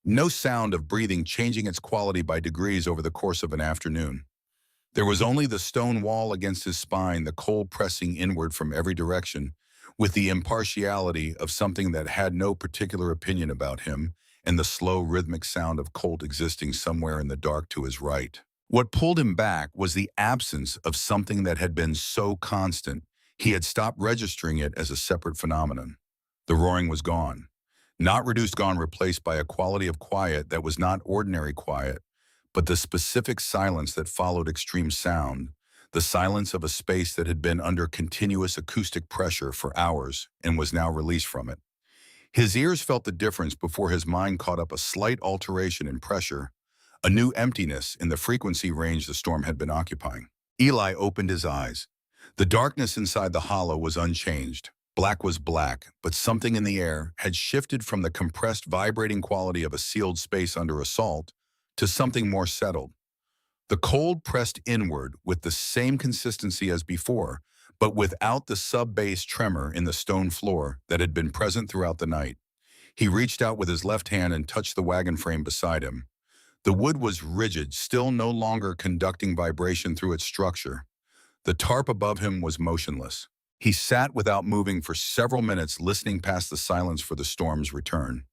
no sound of breathing changing its quality by degrees over the course of an afternoon. There was only the stone wall against his spine, the cold pressing inward from every direction, with the impartiality of something that had no particular opinion about him, and the slow rhythmic sound of Colt existing somewhere in the dark to his right. What pulled him back was the absence of something that had been so constant, he had stopped registering it as a separate phenomenon. The roaring was gone. Not reduced, gone, replaced by a quality of quiet that was not ordinary quiet, but the specific silence that followed extreme sound, the silence of a space that had been under continuous acoustic pressure for hours and was now released from it. His ears felt the difference before his mind caught up a slight alteration in pressure, a new emptiness in the frequency range the storm had been occupying. Eli opened his eyes. The darkness inside the hollow was unchanged. Black was black, but something in the air had shifted from the compressed, vibrating quality of a sealed space under assault to something more settled. The cold pressed inward with the same consistency as before, but without the sub-bass tremor in the stone floor that had been present throughout the night. He reached out with his left hand and touched the wagon frame beside him. The wood was rigid, still no longer conducting vibration through its structure. The tarp above him was motionless. He sat without moving for several minutes, listening past the silence for the storm's return.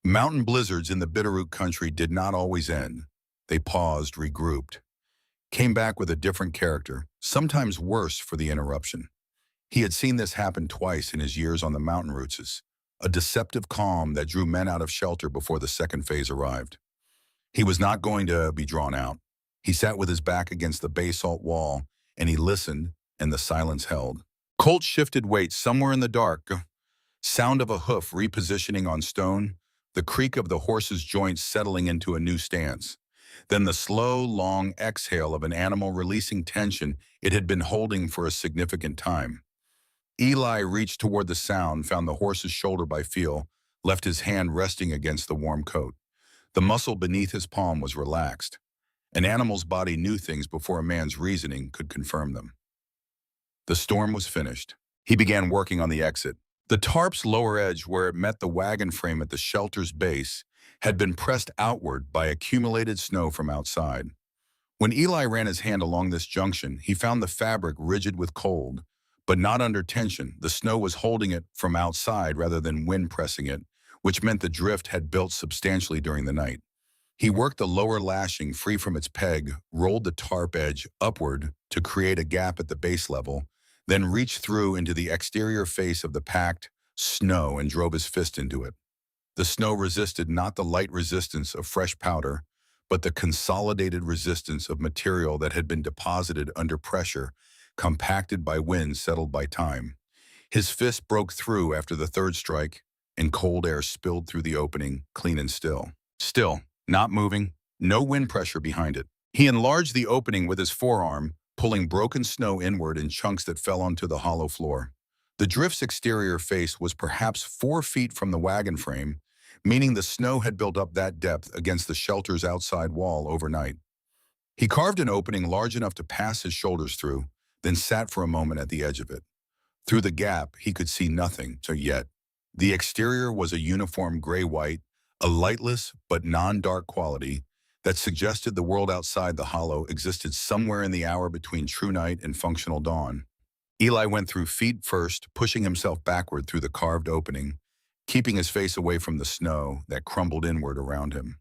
Mountain blizzards in the Bitterroot country did not always end. They paused, regrouped, came back with a different character, sometimes worse for the interruption. He had seen this happen twice in his years on the mountain routes, a deceptive calm that drew men out of shelter before the second phase arrived. He was not going to be drawn out. He sat with his back against the basalt wall, and he listened, and the silence held. Colt shifted weight somewhere in the dark, sound of a hoof repositioning on stone, the creak of the horse's joints settling into a new stance. Then the slow, long exhale of an animal releasing tension it had been holding for a significant time. Eli reached toward the sound, found the horse's shoulder by feel, left his hand resting against the warm coat. The muscle beneath his palm was relaxed. An animal's body knew things before a man's reasoning could confirm them. The storm was finished. He began working on the exit. The tarp's lower edge, where it met the wagon frame at the shelter's base, had been pressed outward by accumulated snow from outside. When Eli ran his hand along this junction, he found the fabric rigid with cold, but not under tension. The snow was holding it from outside rather than wind pressing it, which meant the drift had built substantially during the night. He worked the lower lashing free from its peg, rolled the tarp edge upward to create a gap at the base level, then reached through into the exterior face of the packed snow and drove his fist into it. The snow resisted not the light resistance of fresh powder, but the consolidated resistance of material that had been deposited under pressure, compacted by wind, settled by time. His fist broke through after the third strike, and cold air spilled through the opening, clean and still. Still, not moving, no wind pressure behind it. He enlarged the opening with his forearm, pulling broken snow inward in chunks that fell onto the hollow floor. The drift's exterior face was perhaps 4 feet from the wagon frame, meaning the snow had built up that depth against the shelter's outside wall overnight. He carved an opening large enough to pass his shoulders through, then sat for a moment at the edge of it. Through the gap, he could see nothing, yet. The exterior was a uniform gray-white, a lightless but non-dark quality that suggested the world outside the hollow existed somewhere in the hour between true night and functional dawn. Eli went through feet first, pushing himself backward through the carved opening, keeping his face away from the snow that crumbled inward around him.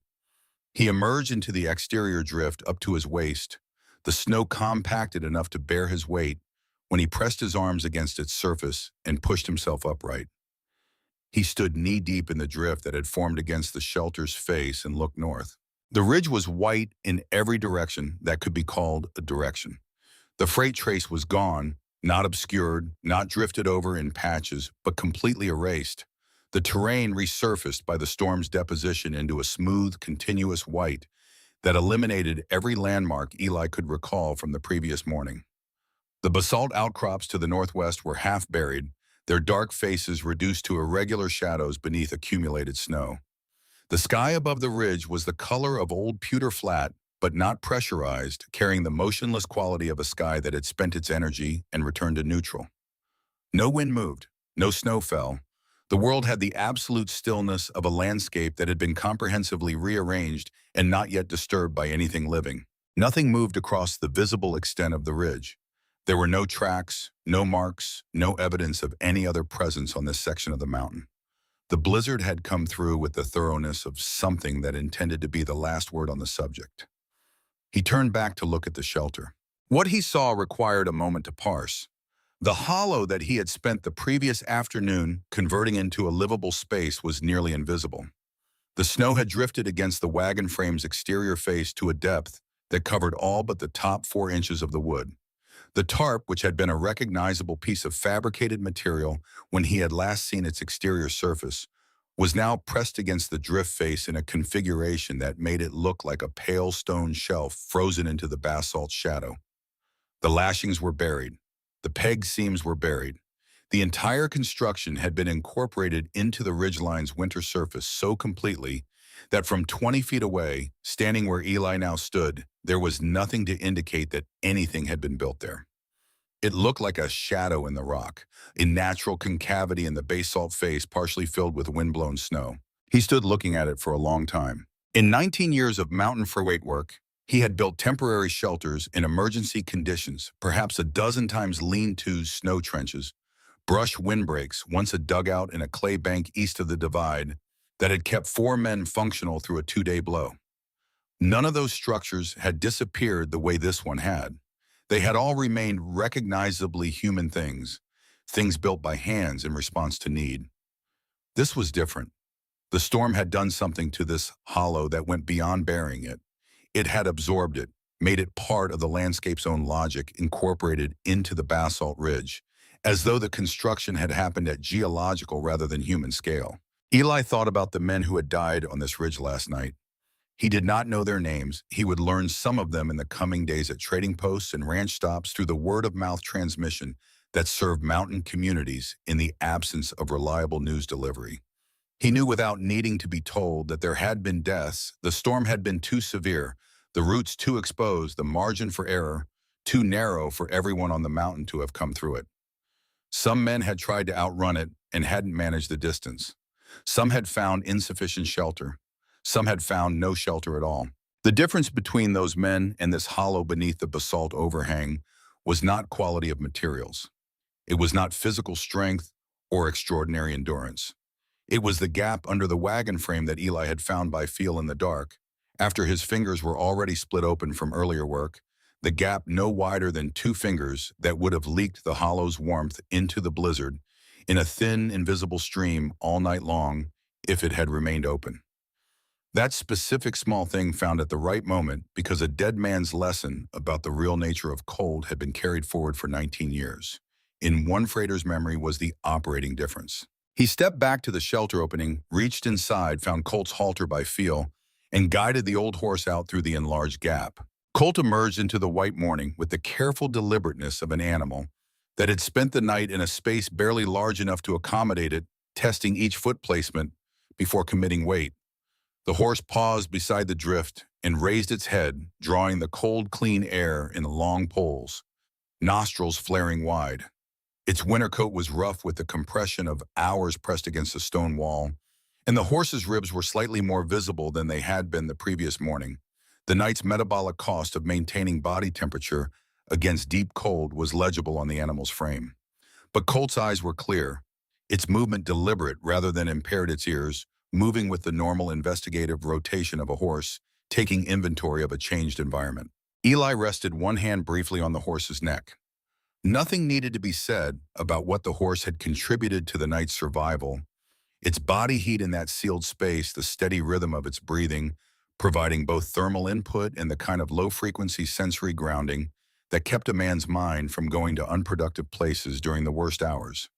He emerged into the exterior drift up to his waist, the snow compacted enough to bear his weight, when he pressed his arms against its surface and pushed himself upright. He stood knee-deep in the drift that had formed against the shelter's face and looked north. The ridge was white in every direction that could be called a direction. The freight trace was gone, not obscured, not drifted over in patches, but completely erased. The terrain resurfaced by the storm's deposition into a smooth, continuous white that eliminated every landmark Eli could recall from the previous morning. The basalt outcrops to the northwest were half buried, their dark faces reduced to irregular shadows beneath accumulated snow. The sky above the ridge was the color of old pewter flat, but not pressurized, carrying the motionless quality of a sky that had spent its energy and returned to neutral. No wind moved, no snow fell. The world had the absolute stillness of a landscape that had been comprehensively rearranged and not yet disturbed by anything living. Nothing moved across the visible extent of the ridge. There were no tracks, no marks, no evidence of any other presence on this section of the mountain. The blizzard had come through with the thoroughness of something that intended to be the last word on the subject. He turned back to look at the shelter. What he saw required a moment to parse. The hollow that he had spent the previous afternoon converting into a livable space was nearly invisible. The snow had drifted against the wagon frame's exterior face to a depth that covered all but the top 4 inches of the wood. The tarp, which had been a recognizable piece of fabricated material when he had last seen its exterior surface, was now pressed against the drift face in a configuration that made it look like a pale stone shelf frozen into the basalt shadow. The lashings were buried. The peg seams were buried. The entire construction had been incorporated into the ridgeline's winter surface so completely that from 20 feet away, standing where Eli now stood, there was nothing to indicate that anything had been built there. It looked like a shadow in the rock, a natural concavity in the basalt face partially filled with windblown snow. He stood looking at it for a long time. In 19 years of mountain freight work, he had built temporary shelters in emergency conditions, perhaps a dozen times lean-to snow trenches, brush windbreaks, once a dugout in a clay bank east of the divide, that had kept 4 men functional through a 2-day blow. None of those structures had disappeared the way this one had. They had all remained recognizably human things, things built by hands in response to need. This was different. The storm had done something to this hollow that went beyond burying it. It had absorbed it, made it part of the landscape's own logic, incorporated into the basalt ridge, as though the construction had happened at geological rather than human scale. Eli thought about the men who had died on this ridge last night. He did not know their names. He would learn some of them in the coming days at trading posts and ranch stops through the word-of-mouth transmission that served mountain communities in the absence of reliable news delivery. He knew without needing to be told that there had been deaths. The storm had been too severe, the routes too exposed, the margin for error too narrow for everyone on the mountain to have come through it. Some men had tried to outrun it and hadn't managed the distance. Some had found insufficient shelter. Some had found no shelter at all. The difference between those men and this hollow beneath the basalt overhang was not quality of materials. It was not physical strength or extraordinary endurance. It was the gap under the wagon frame that Eli had found by feel in the dark, after his fingers were already split open from earlier work, the gap no wider than 2 fingers that would have leaked the hollow's warmth into the blizzard in a thin, invisible stream all night long if it had remained open. That specific small thing found at the right moment because a dead man's lesson about the real nature of cold had been carried forward for 19 years. In one freighter's memory was the operating difference. He stepped back to the shelter opening, reached inside, found Colt's halter by feel, and guided the old horse out through the enlarged gap. Colt emerged into the white morning with the careful deliberateness of an animal that had spent the night in a space barely large enough to accommodate it, testing each foot placement before committing weight. The horse paused beside the drift and raised its head, drawing the cold, clean air in the long poles, nostrils flaring wide. Its winter coat was rough with the compression of hours pressed against a stone wall, and the horse's ribs were slightly more visible than they had been the previous morning. The night's metabolic cost of maintaining body temperature against deep cold was legible on the animal's frame. But Colt's eyes were clear, its movement deliberate rather than impaired its ears, moving with the normal investigative rotation of a horse, taking inventory of a changed environment. Eli rested one hand briefly on the horse's neck. Nothing needed to be said about what the horse had contributed to the night's survival. Its body heat in that sealed space, the steady rhythm of its breathing, providing both thermal input and the kind of low-frequency sensory grounding that kept a man's mind from going to unproductive places during the worst hours.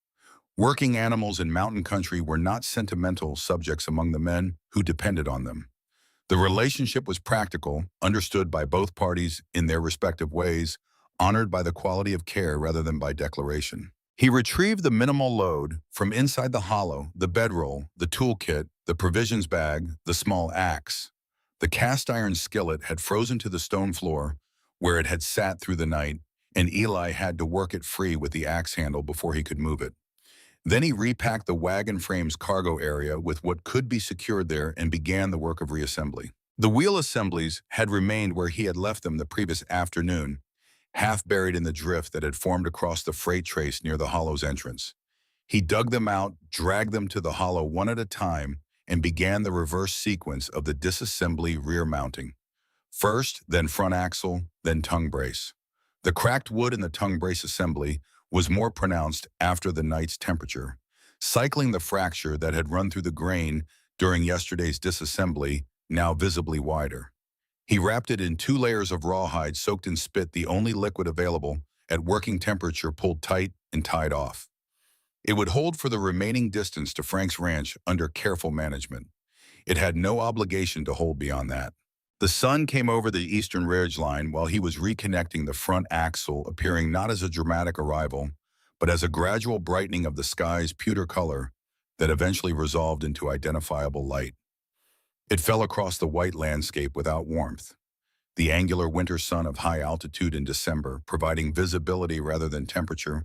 Working animals in mountain country were not sentimental subjects among the men who depended on them. The relationship was practical, understood by both parties in their respective ways, honored by the quality of care rather than by declaration. He retrieved the minimal load from inside the hollow, the bedroll, the toolkit, the provisions bag, the small axe. The cast iron skillet had frozen to the stone floor where it had sat through the night, and Eli had to work it free with the axe handle before he could move it. Then he repacked the wagon frame's cargo area with what could be secured there and began the work of reassembly. The wheel assemblies had remained where he had left them the previous afternoon, half buried in the drift that had formed across the freight trace near the hollow's entrance. He dug them out, dragged them to the hollow one at a time, and began the reverse sequence of the disassembly rear mounting. First, then front axle, then tongue brace. The cracked wood in the tongue brace assembly was more pronounced after the night's temperature, cycling the fracture that had run through the grain during yesterday's disassembly, now visibly wider. He wrapped it in 2 layers of rawhide soaked in spit, the only liquid available, at working temperature, pulled tight and tied off. It would hold for the remaining distance to Frank's ranch under careful management. It had no obligation to hold beyond that. The sun came over the eastern ridge line while he was reconnecting the front axle, appearing not as a dramatic arrival, but as a gradual brightening of the sky's pewter color that eventually resolved into identifiable light. It fell across the white landscape without warmth, the angular winter sun of high altitude in December, providing visibility rather than temperature,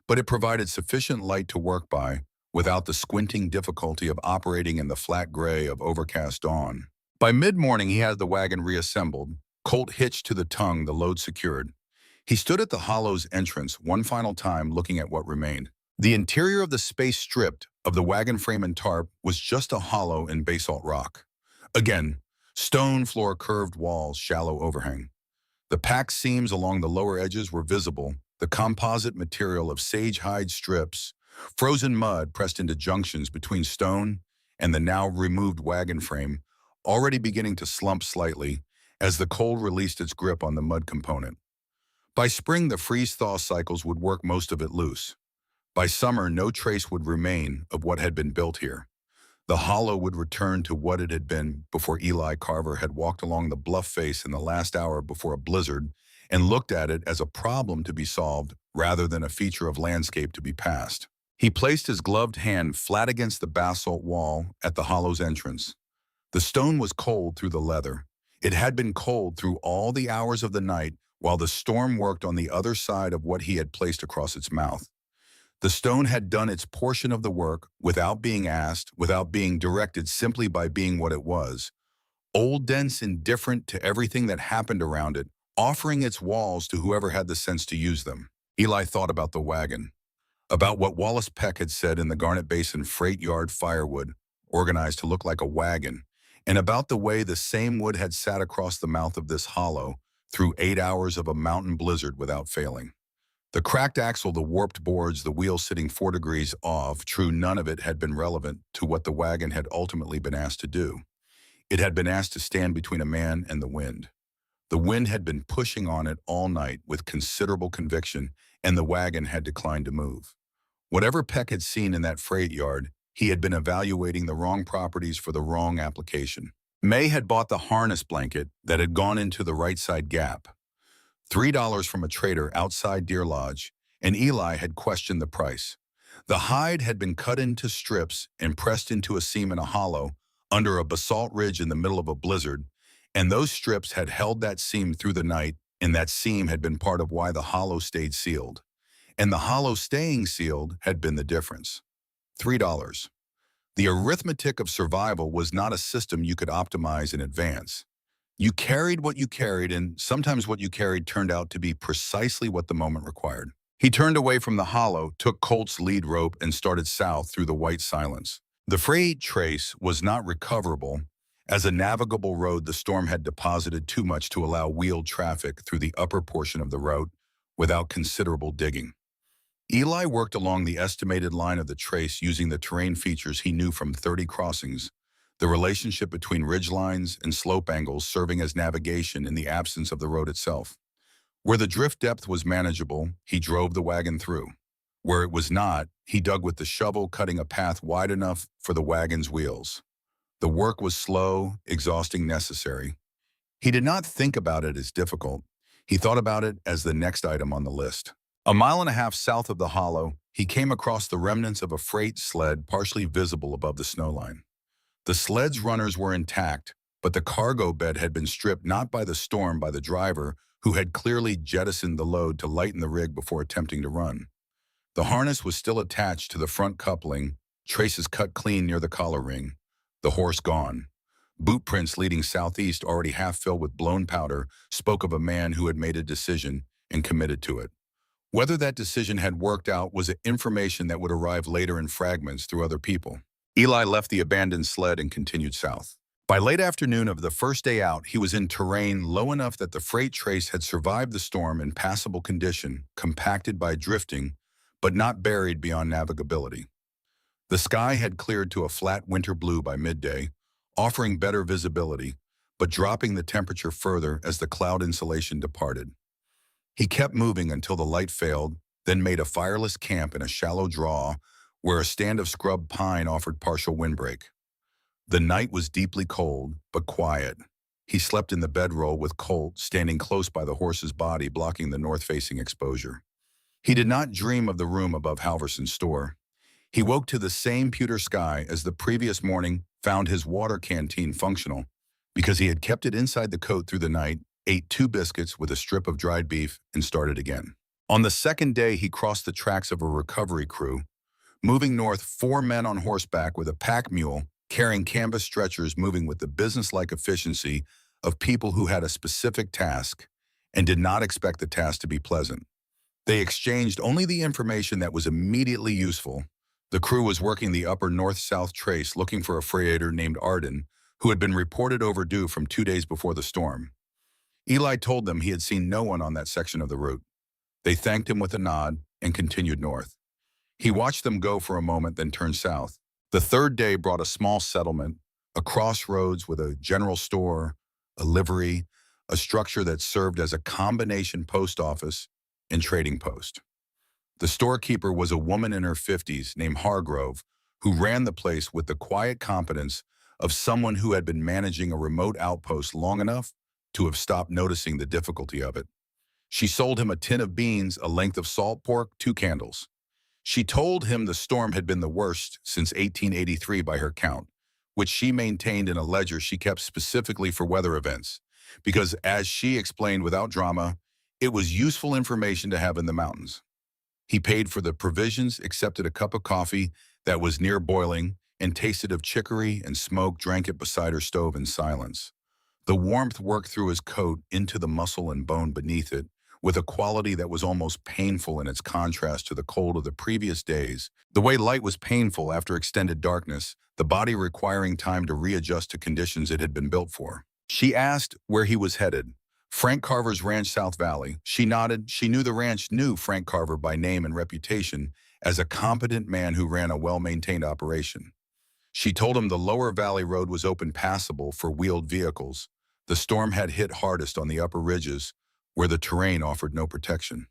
but it provided sufficient light to work by without the squinting difficulty of operating in the flat gray of overcast dawn. By mid-morning, he had the wagon reassembled, colt hitched to the tongue, the load secured. He stood at the hollow's entrance one final time, looking at what remained. The interior of the space stripped of the wagon frame and tarp was just a hollow in basalt rock. Again, stone floor, curved walls, shallow overhang. The packed seams along the lower edges were visible, the composite material of sage hide strips, frozen mud pressed into junctions between stone and the now removed wagon frame, already beginning to slump slightly as the cold released its grip on the mud component. By spring, the freeze-thaw cycles would work most of it loose. By summer, no trace would remain of what had been built here. The hollow would return to what it had been before Eli Carver had walked along the bluff face in the last hour before a blizzard and looked at it as a problem to be solved rather than a feature of landscape to be passed. He placed his gloved hand flat against the basalt wall at the hollow's entrance. The stone was cold through the leather. It had been cold through all the hours of the night while the storm worked on the other side of what he had placed across its mouth. The stone had done its portion of the work without being asked, without being directed, simply by being what it was. Old, dense, indifferent to everything that happened around it, offering its walls to whoever had the sense to use them. Eli thought about the wagon, about what Wallace Peck had said in the Garnet Basin freight yard firewood, organized to look like a wagon, and about the way the same wood had sat across the mouth of this hollow through 8 hours of a mountain blizzard without failing. The cracked axle, the warped boards, the wheel sitting 4 degrees off, true, none of it had been relevant to what the wagon had ultimately been asked to do. It had been asked to stand between a man and the wind. The wind had been pushing on it all night with considerable conviction, and the wagon had declined to move. Whatever Peck had seen in that freight yard, he had been evaluating the wrong properties for the wrong application. May had bought the harness blanket that had gone into the right side gap, $3 from a trader outside Deer Lodge, and Eli had questioned the price. The hide had been cut into strips and pressed into a seam in a hollow under a basalt ridge in the middle of a blizzard, and those strips had held that seam through the night, and that seam had been part of why the hollow stayed sealed. And the hollow staying sealed had been the difference. $3. The arithmetic of survival was not a system you could optimize in advance. You carried what you carried, and sometimes what you carried turned out to be precisely what the moment required. He turned away from the hollow, took Colt's lead rope, and started south through the white silence. The freight trace was not recoverable. As a navigable road, the storm had deposited too much to allow wheeled traffic through the upper portion of the route, without considerable digging. Eli worked along the estimated line of the trace using the terrain features he knew from 30 crossings, the relationship between ridge lines and slope angles serving as navigation in the absence of the road itself. Where the drift depth was manageable, he drove the wagon through. Where it was not, he dug with the shovel, cutting a path wide enough for the wagon's wheels. The work was slow, exhausting, necessary. He did not think about it as difficult. He thought about it as the next item on the list. A mile and a half south of the hollow, he came across the remnants of a freight sled partially visible above the snowline. The sled's runners were intact, but the cargo bed had been stripped not by the storm by the driver, who had clearly jettisoned the load to lighten the rig before attempting to run. The harness was still attached to the front coupling, traces cut clean near the collar ring. The horse gone. Boot prints leading southeast, already half filled with blown powder, spoke of a man who had made a decision and committed to it. Whether that decision had worked out was information that would arrive later in fragments through other people. Eli left the abandoned sled and continued south. By late afternoon of the first day out, he was in terrain low enough that the freight trace had survived the storm in passable condition, compacted by drifting, but not buried beyond navigability. The sky had cleared to a flat winter blue by midday, offering better visibility, but dropping the temperature further as the cloud insulation departed. He kept moving until the light failed, then made a fireless camp in a shallow draw where a stand of scrub pine offered partial windbreak. The night was deeply cold, but quiet. He slept in the bedroll with Colt standing close by the horse's body, blocking the north-facing exposure. He did not dream of the room above Halverson's store. He woke to the same pewter sky as the previous morning, found his water canteen functional, because he had kept it inside the coat through the night, ate 2 biscuits with a strip of dried beef, and started again. On the second day, he crossed the tracks of a recovery crew, moving north 4 men on horseback with a pack mule, carrying canvas stretchers, moving with the businesslike efficiency of people who had a specific task and did not expect the task to be pleasant. They exchanged only the information that was immediately useful. The crew was working the upper north-south trace looking for a freighter named Arden, who had been reported overdue from 2 days before the storm. Eli told them he had seen no one on that section of the route. They thanked him with a nod and continued north. He watched them go for a moment, then turned south. The third day brought a small settlement, a crossroads with a general store, a livery, a structure that served as a combination post office and trading post. The storekeeper was a woman in her 50s named Hargrove, who ran the place with the quiet competence of someone who had been managing a remote outpost long enough to have stopped noticing the difficulty of it. She sold him a tin of beans, a length of salt pork, 2 candles. She told him the storm had been the worst since 1883 by her count, which she maintained in a ledger she kept specifically for weather events, because, as she explained without drama, it was useful information to have in the mountains. He paid for the provisions, accepted a cup of coffee that was near boiling, and tasted of chicory and smoke, drank it beside her stove in silence. The warmth worked through his coat into the muscle and bone beneath it, with a quality that was almost painful in its contrast to the cold of the previous days. The way light was painful after extended darkness, the body requiring time to readjust to conditions it had been built for. She asked where he was headed. Frank Carver's ranch, South Valley. She nodded. She knew the ranch knew Frank Carver by name and reputation as a competent man who ran a well-maintained operation. She told him the lower valley road was open passable for wheeled vehicles. The storm had hit hardest on the upper ridges, where the terrain offered no protection.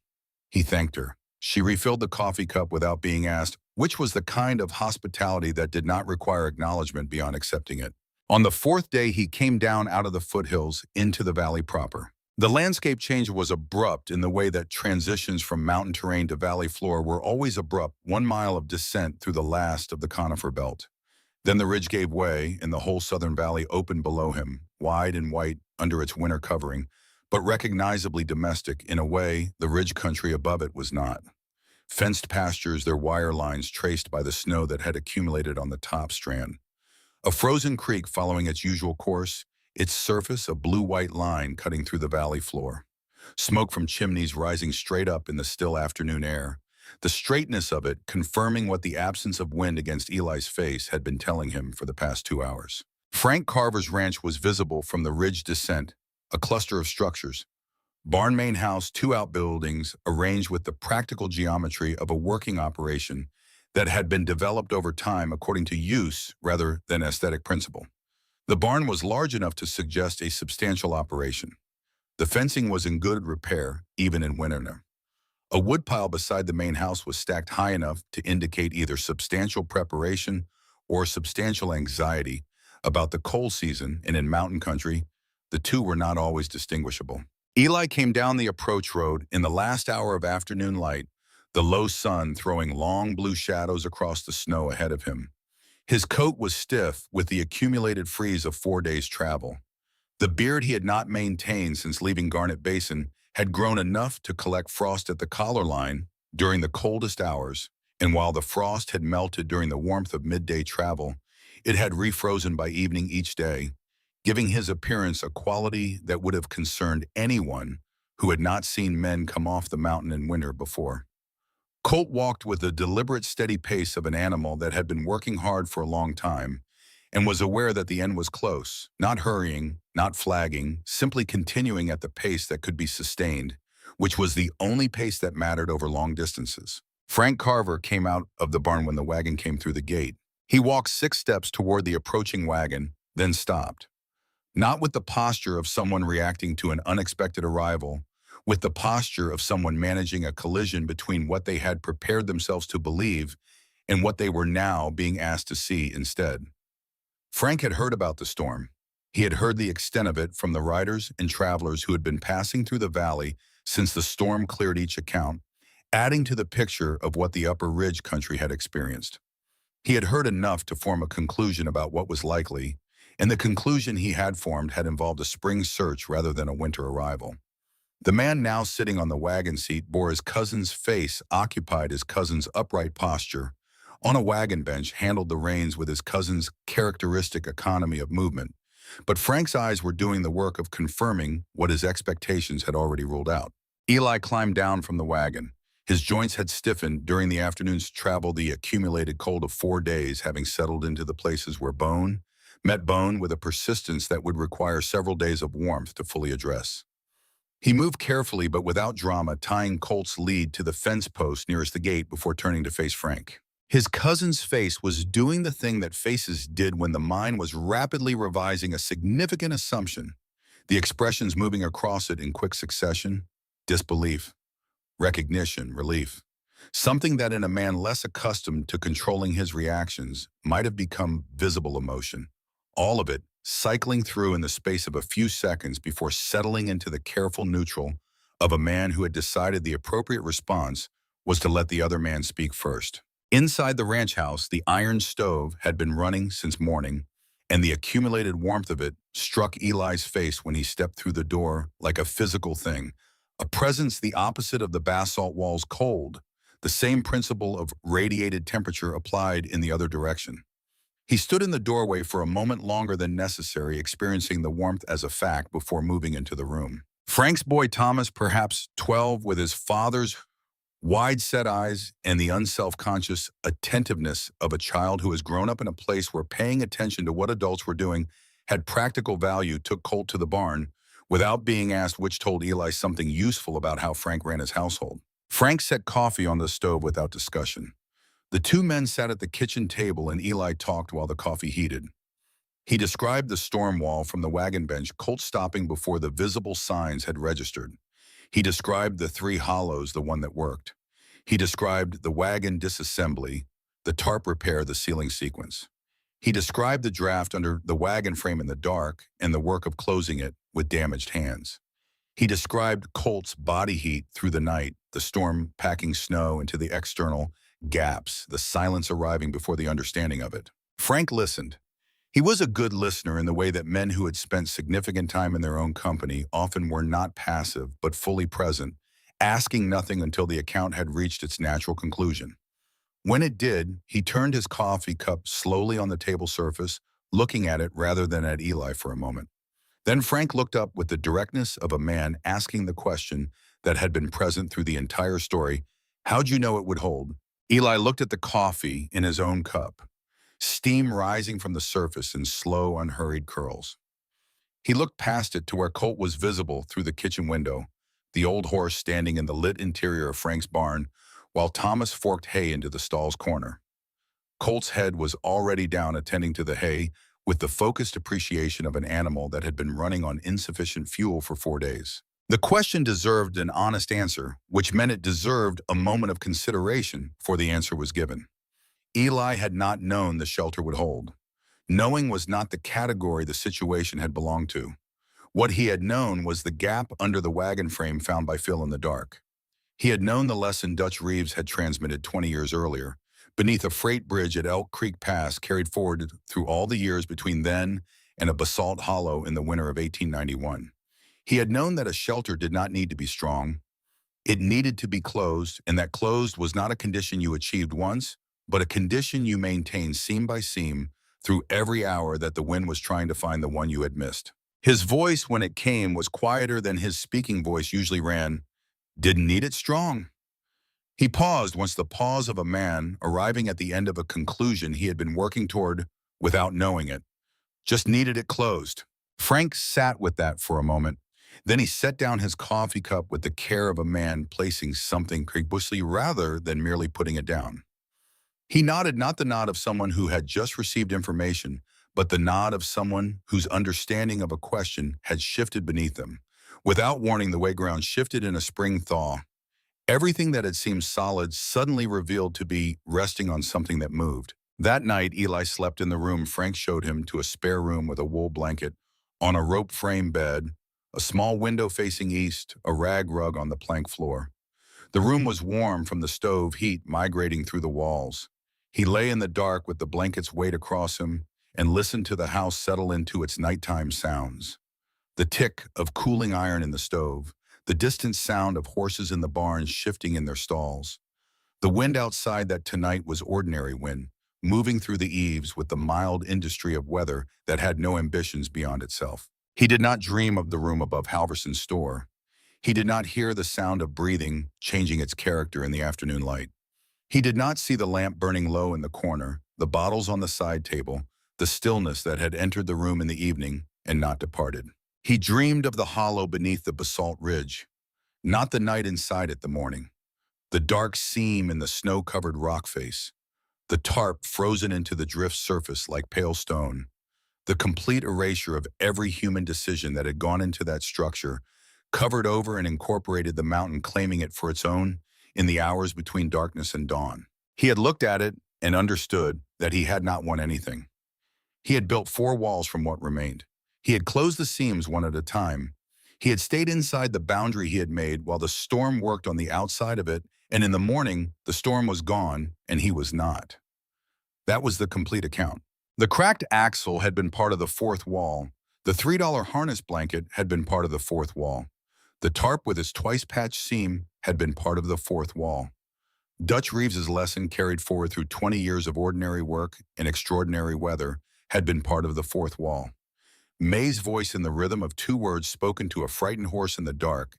He thanked her. She refilled the coffee cup without being asked, which was the kind of hospitality that did not require acknowledgement beyond accepting it. On the 4th day, he came down out of the foothills into the valley proper. The landscape change was abrupt in the way that transitions from mountain terrain to valley floor were always abrupt, 1 mile of descent through the last of the conifer belt. Then the ridge gave way, and the whole southern valley opened below him, wide and white under its winter covering, but recognizably domestic in a way the ridge country above it was not. Fenced pastures, their wire lines traced by the snow that had accumulated on the top strand. A frozen creek following its usual course, its surface a blue-white line cutting through the valley floor. Smoke from chimneys rising straight up in the still afternoon air. The straightness of it confirming what the absence of wind against Eli's face had been telling him for the past 2 hours. Frank Carver's ranch was visible from the ridge descent, a cluster of structures. Barn main house, two outbuildings arranged with the practical geometry of a working operation that had been developed over time according to use rather than aesthetic principle. The barn was large enough to suggest a substantial operation. The fencing was in good repair, even in winter. A woodpile beside the main house was stacked high enough to indicate either substantial preparation or substantial anxiety about the cold season, and in mountain country, the two were not always distinguishable. Eli came down the approach road in the last hour of afternoon light, the low sun throwing long blue shadows across the snow ahead of him. His coat was stiff with the accumulated freeze of 4 days' travel. The beard he had not maintained since leaving Garnet Basin had grown enough to collect frost at the collar line during the coldest hours, and while the frost had melted during the warmth of midday travel, it had refrozen by evening each day, giving his appearance a quality that would have concerned anyone who had not seen men come off the mountain in winter before. Colt walked with the deliberate, steady pace of an animal that had been working hard for a long time and was aware that the end was close, not hurrying, not flagging, simply continuing at the pace that could be sustained, which was the only pace that mattered over long distances. Frank Carver came out of the barn when the wagon came through the gate. He walked 6 steps toward the approaching wagon, then stopped. Not with the posture of someone reacting to an unexpected arrival, with the posture of someone managing a collision between what they had prepared themselves to believe and what they were now being asked to see instead. Frank had heard about the storm. He had heard the extent of it from the riders and travelers who had been passing through the valley since the storm cleared each account, adding to the picture of what the upper ridge country had experienced. He had heard enough to form a conclusion about what was likely, and the conclusion he had formed had involved a spring search rather than a winter arrival. The man now sitting on the wagon seat bore his cousin's face, occupied his cousin's upright posture, on a wagon bench, handled the reins with his cousin's characteristic economy of movement. But Frank's eyes were doing the work of confirming what his expectations had already ruled out. Eli climbed down from the wagon. His joints had stiffened during the afternoon's travel, the accumulated cold of 4 days having settled into the places where bone met bone with a persistence that would require several days of warmth to fully address. He moved carefully but without drama, tying Colt's lead to the fence post nearest the gate before turning to face Frank. His cousin's face was doing the thing that faces did when the mind was rapidly revising a significant assumption, the expressions moving across it in quick succession: disbelief, recognition, relief. Something that in a man less accustomed to controlling his reactions might have become visible emotion. All of it cycling through in the space of a few seconds before settling into the careful neutral of a man who had decided the appropriate response was to let the other man speak first. Inside the ranch house, the iron stove had been running since morning, and the accumulated warmth of it struck Eli's face when he stepped through the door like a physical thing, a presence the opposite of the basalt walls, cold, the same principle of radiated temperature applied in the other direction. He stood in the doorway for a moment longer than necessary, experiencing the warmth as a fact before moving into the room. Frank's boy Thomas, perhaps 12, with his father's wide-set eyes and the unself-conscious attentiveness of a child who has grown up in a place where paying attention to what adults were doing had practical value, took Colt to the barn without being asked, which told Eli something useful about how Frank ran his household. Frank set coffee on the stove without discussion. The two men sat at the kitchen table and Eli talked while the coffee heated. He described the storm wall from the wagon bench, Colt stopping before the visible signs had registered. He described the 3 hollows, the one that worked. He described the wagon disassembly, the tarp repair, the ceiling sequence. He described the draft under the wagon frame in the dark and the work of closing it with damaged hands. He described Colt's body heat through the night, the storm packing snow into the external gaps, the silence arriving before the understanding of it. Frank listened. He was a good listener in the way that men who had spent significant time in their own company often were, not passive but fully present, asking nothing until the account had reached its natural conclusion. When it did, he turned his coffee cup slowly on the table surface, looking at it rather than at Eli for a moment. Then Frank looked up with the directness of a man asking the question that had been present through the entire story: "How'd you know it would hold?" Eli looked at the coffee in his own cup, steam rising from the surface in slow, unhurried curls. He looked past it to where Colt was visible through the kitchen window, the old horse standing in the lit interior of Frank's barn, while Thomas forked hay into the stall's corner. Colt's head was already down attending to the hay with the focused appreciation of an animal that had been running on insufficient fuel for 4 days. The question deserved an honest answer, which meant it deserved a moment of consideration before the answer was given. Eli had not known the shelter would hold. Knowing was not the category the situation had belonged to. What he had known was the gap under the wagon frame found by Phil in the dark. He had known the lesson Dutch Reeves had transmitted 20 years earlier, beneath a freight bridge at Elk Creek Pass carried forward through all the years between then and a basalt hollow in the winter of 1891. He had known that a shelter did not need to be strong. It needed to be closed, and that closed was not a condition you achieved once, but a condition you maintained seam by seam through every hour that the wind was trying to find the one you had missed. His voice, when it came, was quieter than his speaking voice usually ran. Didn't need it strong. He paused once the pause of a man arriving at the end of a conclusion he had been working toward without knowing it. Just needed it closed. Frank sat with that for a moment. Then he set down his coffee cup with the care of a man placing something cribusely rather than merely putting it down. He nodded, not the nod of someone who had just received information, but the nod of someone whose understanding of a question had shifted beneath them. Without warning, the way ground shifted in a spring thaw. Everything that had seemed solid suddenly revealed to be resting on something that moved. That night, Eli slept in the room Frank showed him to, a spare room with a wool blanket, on a rope frame bed, a small window facing east, a rag rug on the plank floor. The room was warm from the stove heat migrating through the walls. He lay in the dark with the blanket's weight across him and listened to the house settle into its nighttime sounds. The tick of cooling iron in the stove, the distant sound of horses in the barn shifting in their stalls. The wind outside that tonight was ordinary wind, moving through the eaves with the mild industry of weather that had no ambitions beyond itself. He did not dream of the room above Halverson's store. He did not hear the sound of breathing changing its character in the afternoon light. He did not see the lamp burning low in the corner, the bottles on the side table, the stillness that had entered the room in the evening and not departed. He dreamed of the hollow beneath the basalt ridge, not the night inside it, the morning, the dark seam in the snow-covered rock face, the tarp frozen into the drift surface like pale stone, the complete erasure of every human decision that had gone into that structure, covered over and incorporated the mountain, claiming it for its own in the hours between darkness and dawn. He had looked at it and understood that he had not won anything. He had built 4 walls from what remained. He had closed the seams one at a time. He had stayed inside the boundary he had made while the storm worked on the outside of it, and in the morning, the storm was gone and he was not. That was the complete account. The cracked axle had been part of the 4th wall. The $3 harness blanket had been part of the 4th wall. The tarp with its twice-patched seam had been part of the 4th wall. Dutch Reeves's lesson, carried forward through 20 years of ordinary work and extraordinary weather, had been part of the 4th wall. May's voice in the rhythm of 2 words spoken to a frightened horse in the dark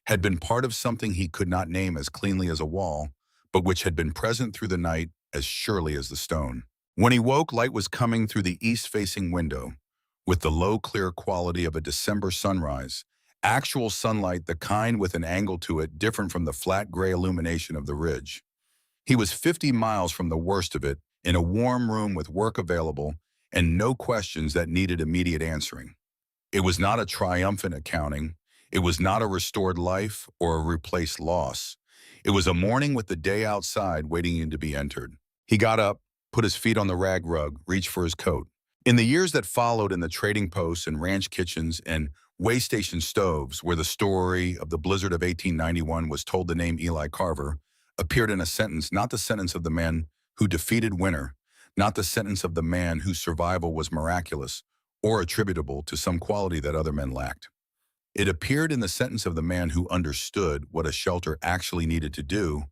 had been part of something he could not name as cleanly as a wall, but which had been present through the night as surely as the stone. When he woke, light was coming through the east-facing window, with the low, clear quality of a December sunrise, actual sunlight, the kind with an angle to it different from the flat gray illumination of the ridge. He was 50 miles from the worst of it, in a warm room with work available, and no questions that needed immediate answering. It was not a triumphant accounting. It was not a restored life or a replaced loss. It was a morning with the day outside waiting to be entered. He got up, put his feet on the rag rug, reached for his coat. In the years that followed in the trading posts and ranch kitchens and way station stoves, where the story of the blizzard of 1891 was told, the name Eli Carver appeared in a sentence, not the sentence of the man who defeated winter, not the sentence of the man whose survival was miraculous or attributable to some quality that other men lacked. It appeared in the sentence of the man who understood what a shelter actually needed to do,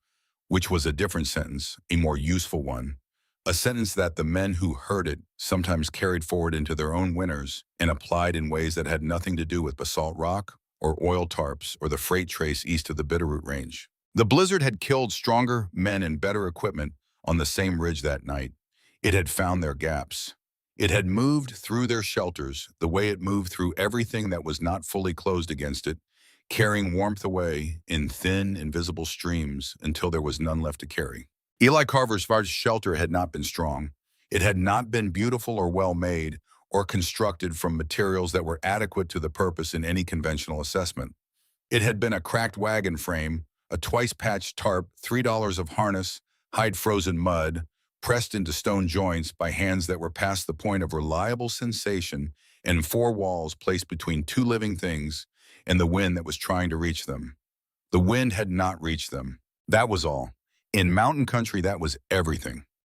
which was a different sentence, a more useful one, a sentence that the men who heard it sometimes carried forward into their own winters and applied in ways that had nothing to do with basalt rock or oil tarps or the freight trace east of the Bitterroot Range. The blizzard had killed stronger men and better equipment on the same ridge that night. It had found their gaps. It had moved through their shelters the way it moved through everything that was not fully closed against it, carrying warmth away in thin, invisible streams until there was none left to carry. Eli Carver's large shelter had not been strong. It had not been beautiful or well-made or constructed from materials that were adequate to the purpose in any conventional assessment. It had been a cracked wagon frame, a twice-patched tarp, $3 of harness, hide-frozen mud, pressed into stone joints by hands that were past the point of reliable sensation, and four walls placed between two living things and the wind that was trying to reach them. The wind had not reached them. That was all. In mountain country, that was everything.